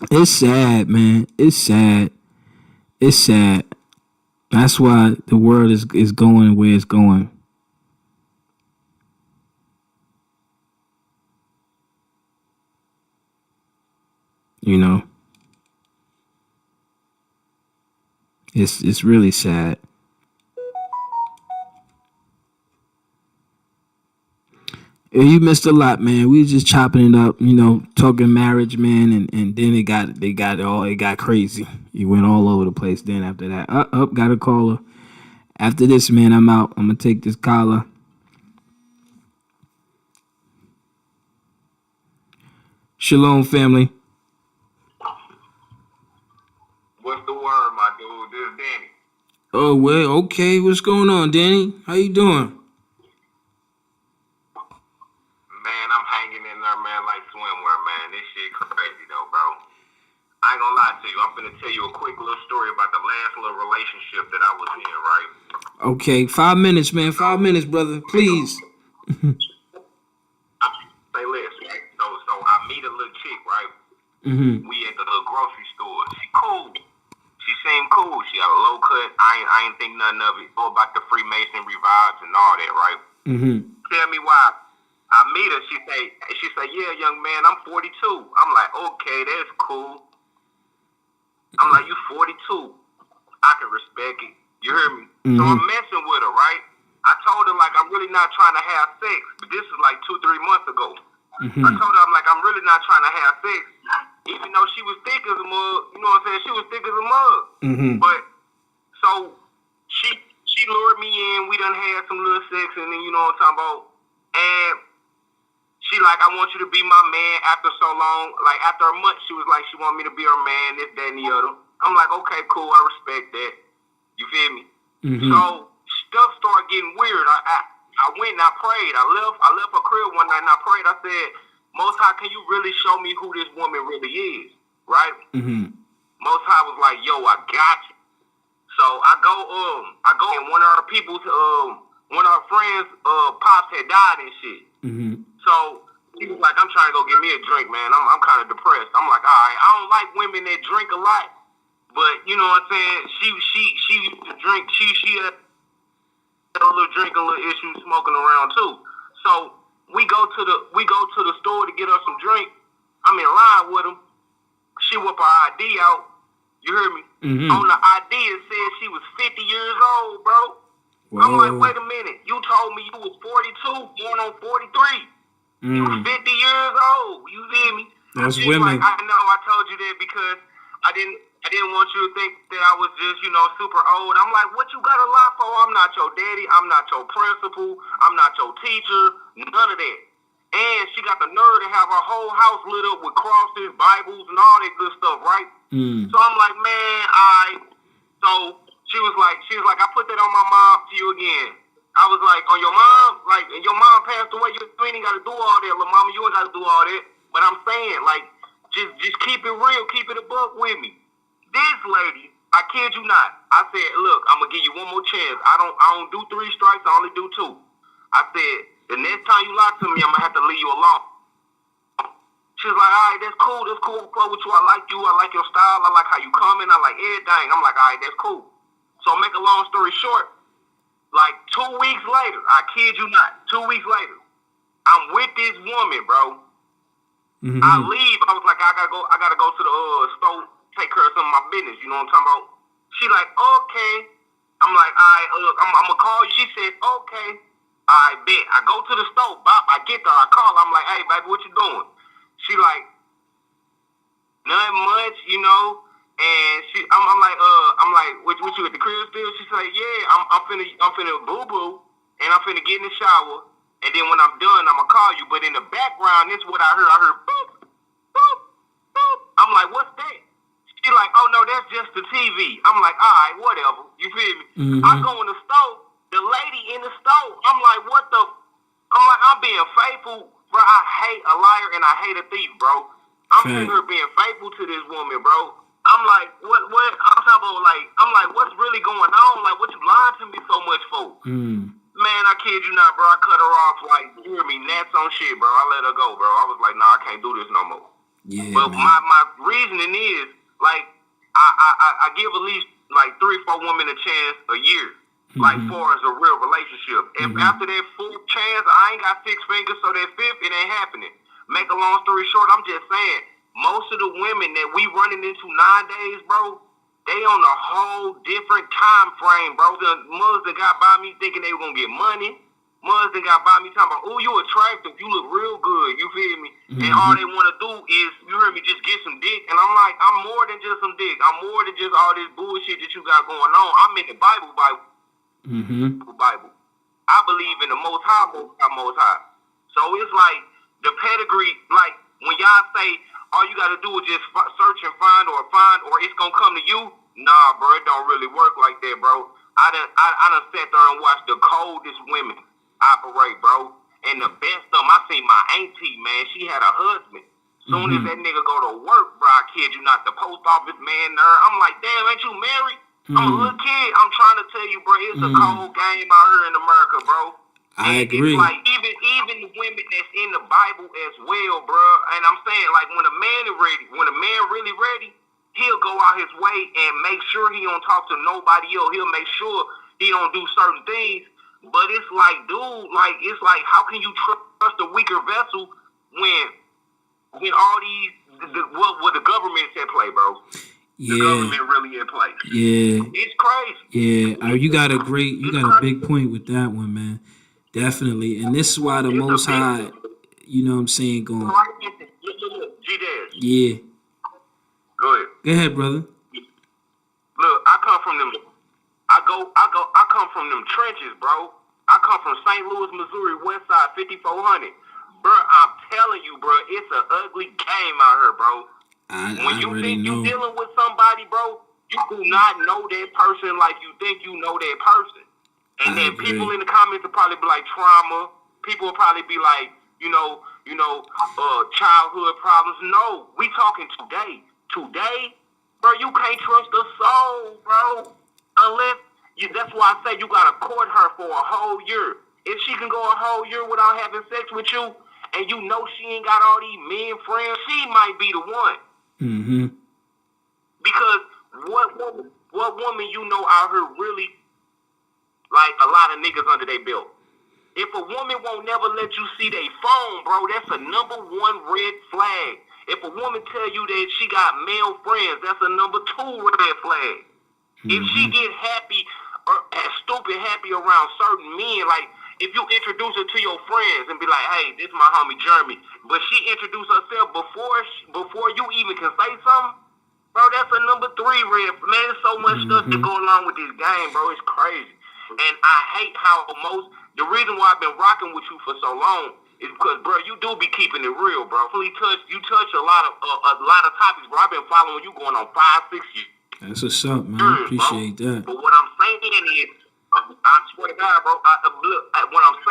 It's sad, man. It's sad. It's sad. That's why the world is going where it's going. You know? It's really sad. Yeah, you missed a lot, man. We was just chopping it up, you know, talking marriage, man, and then it got crazy. You went all over the place then after that. Got a caller. After this, man, I'm out. I'm gonna take this caller. Shalom, family. What's the word, my dude? This is Danny. Oh, well, okay. What's going on, Danny? How you doing? Man, I'm hanging in there, man, like swimwear, man. This shit crazy, though, bro. I ain't gonna lie to you. I'm finna tell you a quick little story about the last little relationship that I was in, right? Okay, 5 minutes, man. 5 minutes, brother. Please. Say less, right? So I meet a little chick, right? Mm-hmm. We at the little grocery store. She cool. She seemed cool. She got a low cut. I ain't think nothing of it. All about the Freemasonry vibes and all that, right? Mm-hmm. Tell me why. I meet her. She say, yeah, young man, I'm 42. I'm like, okay, that's cool. I'm like, you 42. I can respect it. You hear me? Mm-hmm. So I'm messing with her, right? I told her, like, I'm really not trying to have sex. But this is like 2-3 months ago. Mm-hmm. I told her, I'm like, I'm really not trying to have sex. Even though she was thick as a mug, you know what I'm saying? She was thick as a mug. Mm-hmm. But, so, she lured me in. We done had some little sex, and then, you know what I'm talking about? And she like, I want you to be my man after so long. Like, after a month, she was like, she want me to be her man, this, that, and the other. I'm like, okay, cool, I respect that. You feel me? Mm-hmm. So, stuff started getting weird. I went and I prayed. I left her crib one night and I prayed. I said, Most High, can you really show me who this woman really is? Right? Mm-hmm. Most High was like, yo, I got you. So I go and one of her people's, one of her friends, pops had died and shit. Mm-hmm. So he was like, I'm trying to go get me a drink, man. I'm kind of depressed. I'm like, all right, I don't like women that drink a lot, but you know what I'm saying? She used to drink. She had a little drinking, little issue, smoking around too. So we go to the store to get her some drink. I'm in line with him. She whip her ID out. You hear me? Mm-hmm. On the ID it said she was 50 years old, bro. Whoa. I'm like, wait a minute. You told me you was 42, going on 43. You was 50 years old. You feel me? That's She's women. like, I know. I told you that because I didn't want you to think that I was just, super old. I'm like, what you got to lie for? I'm not your daddy. I'm not your principal. I'm not your teacher. None of that. And she got the nerve to have her whole house lit up with crosses, Bibles, and all that good stuff, right? Mm. So I'm like, man, all right. So she was like, I put that on my mom to you again. I was like, on your mom, like, and your mom passed away. You ain't got to do all that, little mama. You ain't got to do all that. But I'm saying, like, just keep it real, keep it a buck with me. This lady, I kid you not. I said, look, I'm gonna give you one more chance. I don't do 3 strikes. I only do 2. I said, the next time you lie to me, I'm gonna have to leave you alone. She was like, all right, that's cool. That's cool. Play with you. I like you. I like your style. I like how you coming. I like everything. I'm like, all right, that's cool. So make a long story short, like 2 weeks later, I kid you not, 2 weeks later, I'm with this woman, bro. Mm-hmm. I leave. I was like, I gotta go to the store, take care of some of my business. You know what I'm talking about? She like, okay. I'm like, all right, I'm gonna call you. She said, okay. I bet. I go to the store. Bop. I get there. I call. I'm like, hey, baby, what you doing? She like, nothing much, you know. And I'm like, what you at the crib still? She like, yeah, I'm finna boo boo, and I'm finna get in the shower, and then when I'm done, I'ma call you. But in the background, this is what I heard. I heard boop, boop, boop. I'm like, what's that? She like, oh no, that's just the TV. I'm like, all right, whatever. You feel me? Mm-hmm. I go in the store. The lady in the store. I'm like, what the? I'm like, I'm being faithful, bro. I hate a liar and I hate a thief, bro. I'm sitting here being faithful to this woman, bro. I'm like, what? I'm talking about, like, I'm like, what's really going on? Like, what you lying to me so much for? Man, I kid you not, bro. I cut her off, like, you hear me, gnats on shit, bro. I let her go, bro. I was like, nah, I can't do this no more. Yeah, but man. my reasoning is, like, I give at least, like, 3-4 women a chance a year. Like, far as a real relationship. If after that 4th chance, I ain't got 6 fingers, so that 5th, it ain't happening. Make a long story short, I'm just saying, most of the women that we running into nowadays, bro, they on a whole different time frame, bro. The mothers that got by me thinking they were going to get money. Mothers that got by me talking about, oh, you attractive, you look real good, you feel me? And all they want to do is, you hear me, just get some dick. And I'm like, I'm more than just some dick. I'm more than just all this bullshit that you got going on. I'm in the Bible. Bible. I believe in the Most High, Most High. So it's like the pedigree, like when y'all say all you got to do is just search and find or it's gonna come to you. Nah, bro, it don't really work like that, bro. I done sat there and watched the coldest women operate, bro. And the best of them, I seen my auntie, man. She had a husband. Soon as that nigga go to work, bro, I kid you not, the post office man there. I'm like, damn, ain't you married? I'm a little kid. I'm trying to tell you, bro, it's a cold game out here in America, bro. I agree. It's like even the women that's in the Bible as well, bro. And I'm saying, like, when a man is ready, when a man really ready, he'll go out his way and make sure he don't talk to nobody else. He'll make sure he don't do certain things. But it's like, dude, like, it's like, how can you trust a weaker vessel when all these what the government's at play, bro? The government really in place. Yeah. It's crazy. Yeah. You got a big point with that one, man. Definitely. And this is why the Most High, you know what I'm saying, going. GDASH. Yeah. Go ahead, brother. Look, I come from them trenches, bro. I come from St. Louis, Missouri, West Side, 5400. Bro, I'm telling you, bro, it's an ugly game out here, bro. When you think you dealing with somebody, bro, you do not know that person like you think you know that person. And then people in the comments will probably be like trauma. People will probably be like, childhood problems. No, we talking today. Today, bro, you can't trust a soul, bro. Unless that's why I say you gotta court her for a whole year. If she can go a whole year without having sex with you, and you know she ain't got all these men friends, she might be the one. Because what woman you know out here really like a lot of niggas under their belt? If a woman won't never let you see their phone, bro, that's a number 1 red flag. If a woman tell you that she got male friends, that's a number 2 red flag. If she get happy or stupid happy around certain men, like if you introduce her to your friends and be like, hey, this is my homie Jeremy, but she introduce herself before you even can say something, bro, that's a number 3 red. Man, there's so much stuff that go along with this game, bro. It's crazy. And I hate how the reason why I've been rocking with you for so long is because, bro, you do be keeping it real, bro. You touch a lot of topics, bro. I've been following you going on 5-6 years. That's what's up, man. I appreciate that. But what I'm saying is, I swear to God, bro,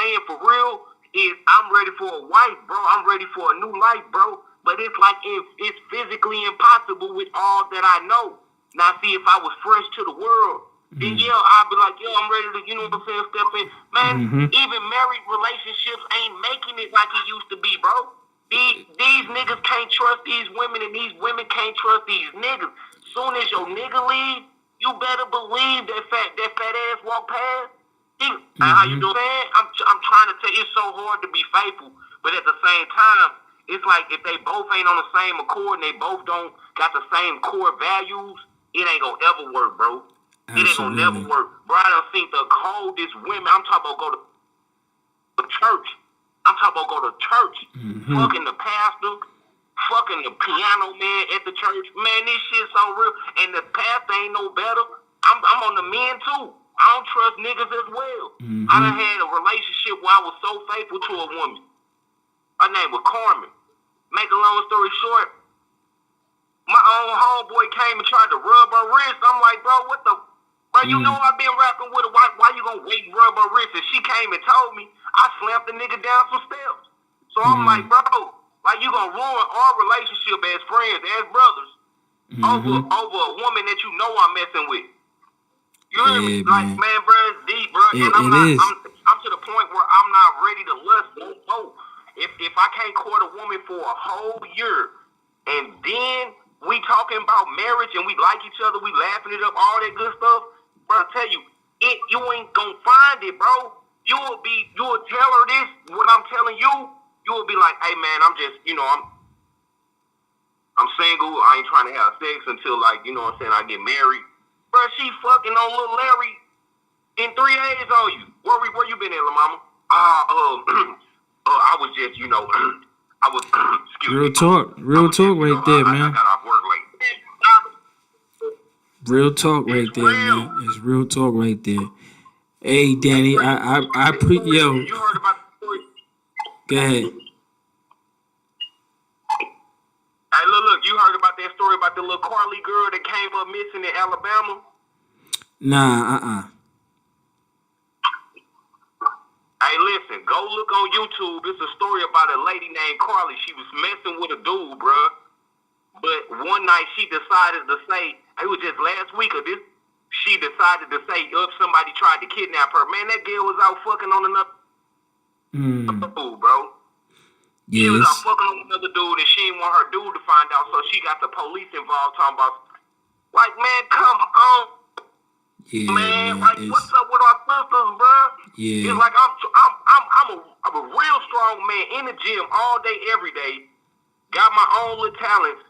saying for real is I'm ready for a wife, bro. I'm ready for a new life, bro. But it's like it's physically impossible with all that I know. Now, see, if I was fresh to the world, then yeah, I'd be like, yo, I'm ready to, you know what I'm saying, step in. Man, even married relationships ain't making it like it used to be, bro. These niggas can't trust these women, and these women can't trust these niggas. Soon as your nigga leave, you better believe that fat ass walk past. How you doing? I'm trying to tell you, it's so hard to be faithful, but at the same time, it's like if they both ain't on the same accord and they both don't got the same core values, it ain't gonna ever work, bro. It ain't gonna never work. Bro, I done seen the coldest women. I'm talking about go to church. I'm talking about go to church. Fucking the pastor, fucking the piano man at the church. Man, this shit so real. And the pastor ain't no better. I'm on the men too. I don't trust niggas as well. I done had a relationship where I was so faithful to a woman. Her name was Carmen. Make a long story short, my own homeboy came and tried to rub her wrist. I'm like, bro, what the? Bro, you know I've been rapping with her. Why you gonna wait and rub her wrist? And she came and told me, I slapped the nigga down some steps. So I'm like, bro, like you gonna ruin our relationship as friends, as brothers, over a woman that you know I'm messing with. You hear me? Like, man, bro, it's deep, bro. And I'm to the point where I'm not ready to lust no more. If I can't court a woman for a whole year, and then we talking about marriage and we like each other, we laughing it up, all that good stuff, bro, I tell you, you ain't gonna find it, bro. You'll tell her this, what I'm telling you, you'll be like, hey man, I'm just, I'm single, I ain't trying to have sex until like, you know what I'm saying, I get married. Bro, she fucking on little Larry in 3 days on you. Where you been at, La Mama? I was just, I was, excuse Real me. talk right there, man. I got off work late. Real talk right there, man. It's real talk right there. Hey, Danny, yo. You heard about the story? Go ahead. Hey, look, you heard about that story about the little Carly girl that came up missing in Alabama? Nah, Hey, listen, go look on YouTube. It's a story about a lady named Carly. She was messing with a dude, bruh. But one night she decided to say, it was just last week of this, she decided to say, somebody tried to kidnap her. Man, that girl was out fucking on another dude, bro. She was out fucking on another dude, and she didn't want her dude to find out, so she got the police involved talking about, like, man, come on. Yeah, man, like, what's up with our sisters, bro? Yeah. It's like I'm a real strong man in the gym all day, every day. Got my own little talents.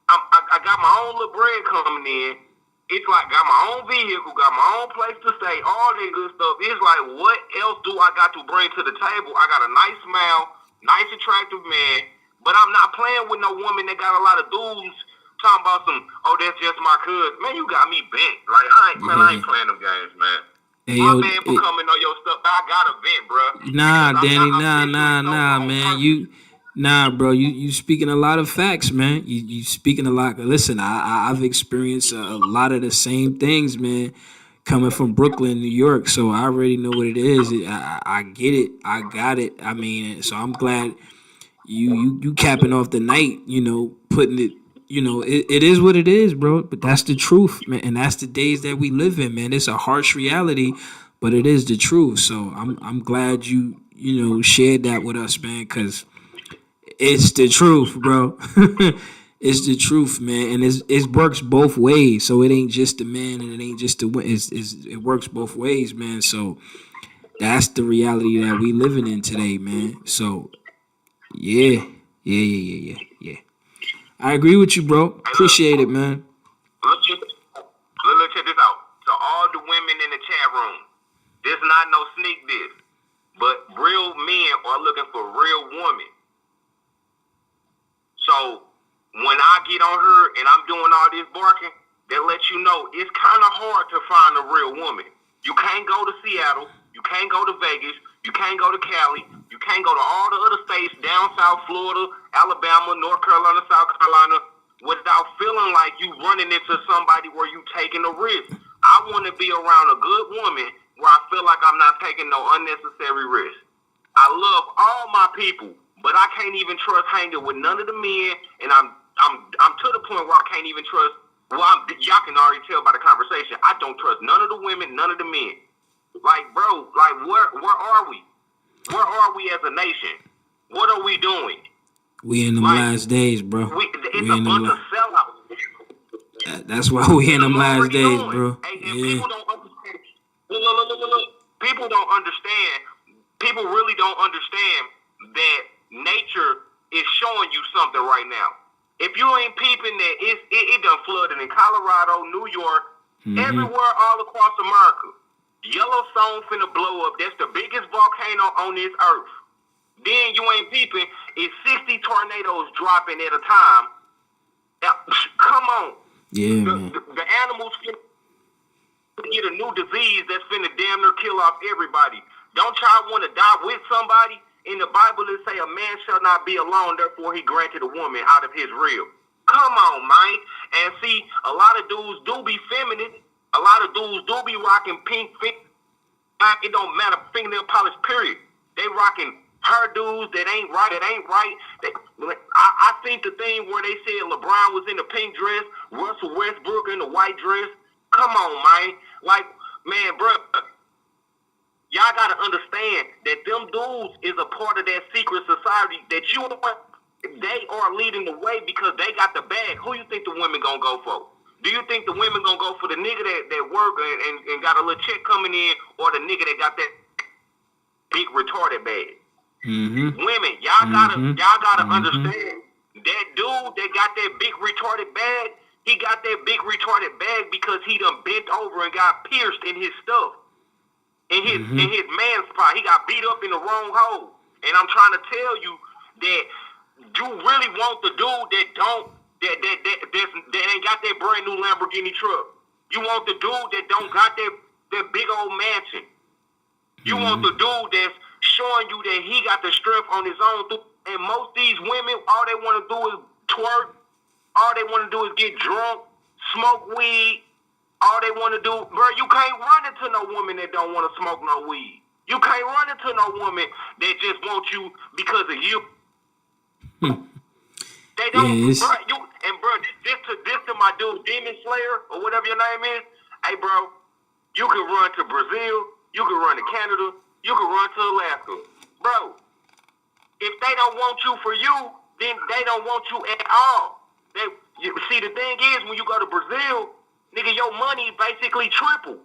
I got my own little bread coming in. It's like got my own vehicle, got my own place to stay, all that good stuff. It's like, what else do I got to bring to the table? I got a nice smile, nice attractive man, but I'm not playing with no woman that got a lot of dudes talking about some, that's just my cousin. Man, you got me bent. Like, I ain't playing them games, man. Hey, my man for coming on your stuff, I got a vent, bro. Nah, Danny, nah, man. Bro, you speaking a lot of facts, man. You speaking a lot. Listen, I've experienced a lot of the same things, man, coming from Brooklyn, New York. So I already know what it is. I get it. I got it. I mean, so I'm glad you capping off the night, putting it, it is what it is, bro. But that's the truth, man. And that's the days that we live in, man. It's a harsh reality, but it is the truth. So I'm glad you shared that with us, man, because it's the truth, bro. It's the truth, man. And it works both ways. So it ain't just the man and it ain't just the woman. It works both ways, man. So that's the reality that we living in today, man. So yeah. I agree with you, bro. Appreciate it, man. Look, check this out. To all the women in the chat room, this not no sneak diss, but real men are looking for real women. So when I get on her and I'm doing all this barking, that lets you know it's kind of hard to find a real woman. You can't go to Seattle. You can't go to Vegas. You can't go to Cali. You can't go to all the other states, down south, Florida, Alabama, North Carolina, South Carolina, without feeling like you running into somebody where you taking a risk. I want to be around a good woman where I feel like I'm not taking no unnecessary risk. I love all my people, but I can't even trust hanging with none of the men, and I'm to the point where I can't even trust. Well, y'all can already tell by the conversation. I don't trust none of the women, none of the men. Like, bro, like where are we? Where are we as a nation? What are we doing? We in them last days, bro. It's a bunch of sellouts. That's why we in them last days, bro. And people don't understand. Look. People don't understand. People really don't understand that nature is showing you something right now. If you ain't peeping that it done flooded in Colorado, New York, everywhere all across America. Yellowstone finna blow up. That's the biggest volcano on this earth. Then you ain't peeping. It's 60 tornadoes dropping at a time. Come on. Yeah, man. The animals finna get a new disease that's finna damn near kill off everybody. Don't y'all want to die with somebody? In the Bible, it say a man shall not be alone, therefore he granted a woman out of his rib. Come on, man. And see, a lot of dudes do be feminine. A lot of dudes do be rocking pink. It don't matter, fingernail polish, period. They rocking hairdos that ain't right. I think the thing where they said LeBron was in the pink dress, Russell Westbrook in the white dress. Come on, man. Like, man, bro. Y'all gotta understand that them dudes is a part of that secret society that they are leading the way because they got the bag. Who you think the women gonna go for? Do you think the women gonna go for the nigga that work and got a little check coming in, or the nigga that got that big retarded bag? Women, y'all gotta understand that dude that got that big retarded bag. He got that big retarded bag because he done bent over and got pierced in his stuff. In his man spot, he got beat up in the wrong hole. And I'm trying to tell you that you really want the dude that ain't got that brand new Lamborghini truck. You want the dude that don't got that big old mansion. You want the dude that's showing you that he got the strength on his own. And most of these women, all they want to do is twerk. All they want to do is get drunk, smoke weed. All they want to do, bro, you can't run into no woman that don't want to smoke no weed. You can't run into no woman that just wants you because of you. They don't, bro, this to my dude, Demon Slayer, or whatever your name is. Hey, bro, you can run to Brazil, you can run to Canada, you can run to Alaska. Bro, if they don't want you for you, then they don't want you at all. See, the thing is, when you go to Brazil, nigga, your money basically triple.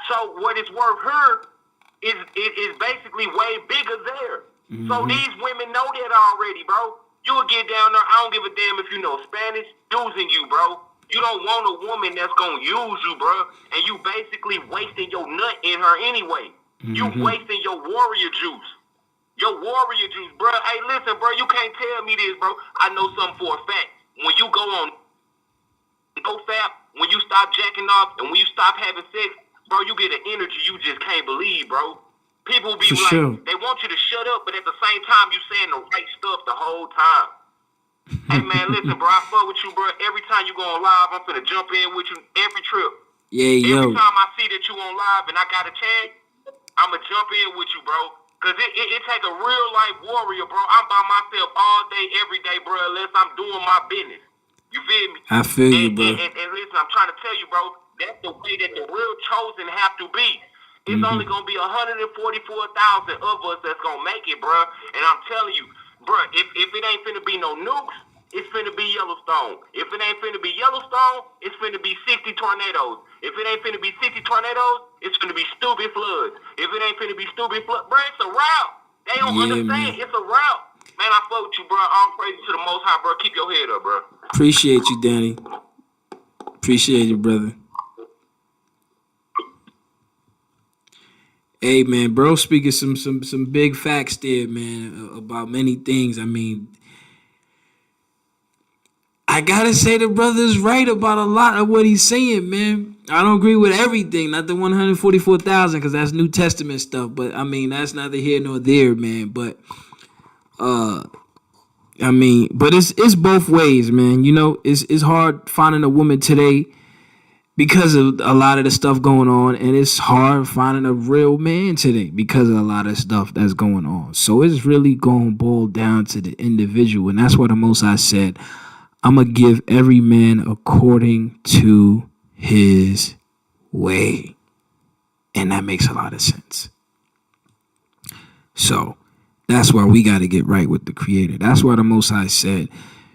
So what it's worth here is basically way bigger there. So these women know that already, bro. You will get down there. I don't give a damn if you know Spanish. Using you, bro. You don't want a woman that's gonna use you, bro. And you basically wasting your nut in her anyway. You wasting your warrior juice. Your warrior juice, bro. Hey, listen, bro. You can't tell me this, bro. I know something for a fact. When you go on fat, when you stop jacking off and when you stop having sex, bro, you get an energy you just can't believe, bro. People be they want you to shut up, but at the same time, you saying the right stuff the whole time. Hey, man, listen, bro, I fuck with you, bro. Every time you go on live, I'm finna jump in with you every trip. Every time I see that you on live and I got a chance, I'ma jump in with you, bro. Cause it take a real life warrior, bro. I'm by myself all day, every day, bro, unless I'm doing my business. You feel me? I feel you, bro. And listen, I'm trying to tell you, bro, that's the way that the real chosen have to be. It's only going to be 144,000 of us that's going to make it, bro. And I'm telling you, bro, if it ain't finna be no nukes, it's finna be Yellowstone. If it ain't finna be Yellowstone, it's finna be 60 tornadoes. If it ain't finna be 60 tornadoes, it's finna be stupid floods. If it ain't finna be stupid floods, bro, it's a route. They don't understand. Man. It's a route. Man, I fuck with you, bro. All praise to the Most High, bro. Keep your head up, bro. Appreciate you, Danny. Appreciate you, brother. Hey, man, bro, speaking some big facts there, man, about many things. I mean, I gotta say the brother's right about a lot of what he's saying, man. I don't agree with everything, not the 144,000, because that's New Testament stuff. But I mean, that's neither here nor there, man. But I mean, but it's both ways, man. You know, it's hard finding a woman today because of a lot of the stuff going on, and it's hard finding a real man today because of a lot of stuff that's going on. So it's really going to boil down to the individual, and that's what the Most High said, I'm going to give every man according to his way. And that makes a lot of sense. So that's why we got to get right with the Creator. That's why the Most High said,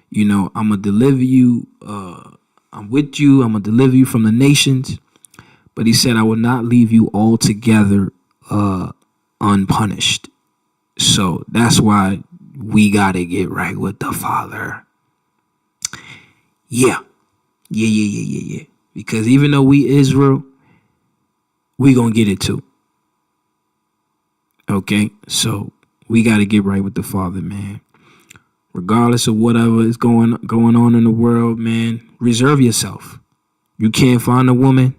you know, I'm going to deliver you, I'm with you, I'm going to deliver you from the nations. But he said, I will not leave you altogether unpunished. So that's why we got to get right with the Father. Yeah. Because even though we Israel, we going to get it too. Okay? So we got to get right with the Father, man. Regardless of whatever is going on in the world, man, reserve yourself. You can't find a woman.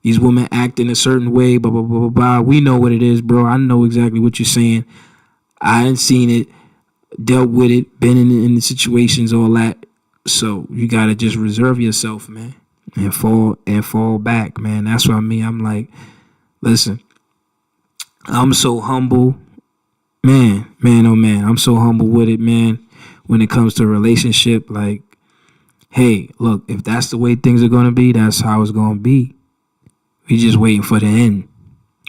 These women act in a certain way, blah, blah, blah, blah, blah. We know what it is, bro. I know exactly what you're saying. I ain't seen it, dealt with it, been in the situations, all that. So you got to just reserve yourself, man, and fall back, man. That's what I mean. I'm like, listen, I'm so humble, man, oh man. I'm so humble with it, man, when it comes to a relationship. Like, hey, look, if that's the way things are going to be, that's how it's going to be. We just waiting for the end.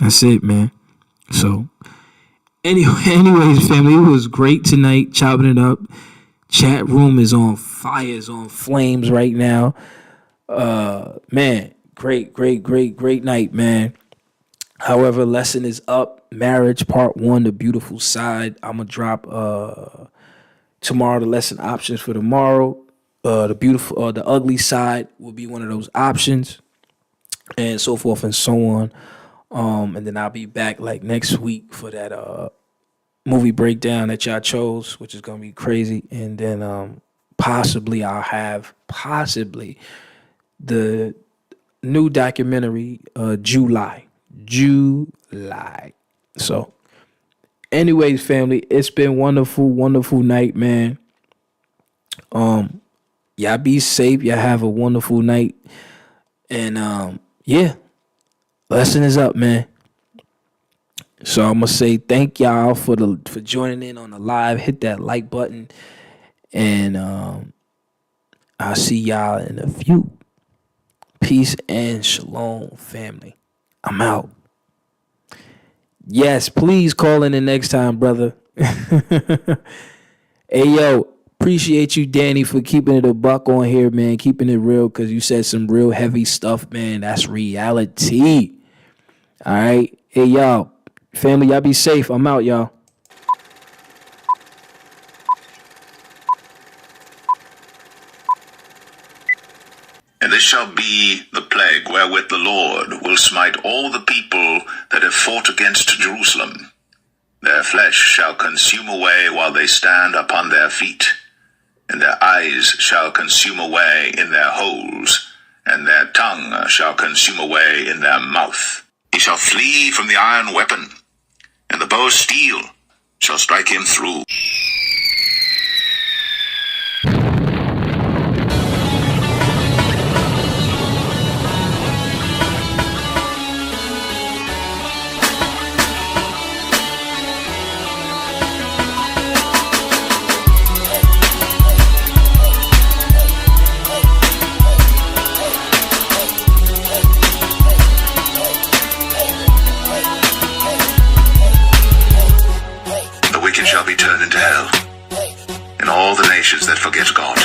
That's it, man. So anyways, family, it was great tonight, chopping it up. Chat room is on fire, is on flames right now. Man, great night, man. However, lesson is up. Marriage part 1, the beautiful side. I'm gonna drop tomorrow the lesson options for tomorrow. The ugly side will be one of those options, and so forth and so on. And then I'll be back like next week for that movie breakdown that y'all chose, which is gonna be crazy. And then possibly I'll have the new documentary July. So anyways, family, it's been wonderful night, man. Y'all be safe, y'all have a wonderful night. And yeah, lesson is up, man. So I'm gonna say thank y'all for joining in on the live. Hit that like button, and I'll see y'all in a few. Peace and shalom, family. I'm out. Yes, please call in the next time, brother. Hey, yo, appreciate you, Danny, for keeping it a buck on here, man. Keeping it real, because you said some real heavy stuff, man. That's reality. All right. Hey, y'all. Family, y'all be safe. I'm out, y'all. And this shall be the plague wherewith the Lord will smite all the people that have fought against Jerusalem. Their flesh shall consume away while they stand upon their feet, and their eyes shall consume away in their holes, and their tongue shall consume away in their mouth. He shall flee from the iron weapon, and the bow of steel shall strike him through. Shall be turned into hell, and all the nations that forget God.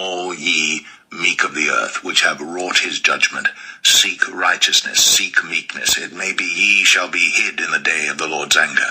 all ye meek of the earth, which have wrought his judgment. Seek righteousness, seek meekness. It may be ye shall be hid in the day of the Lord's anger.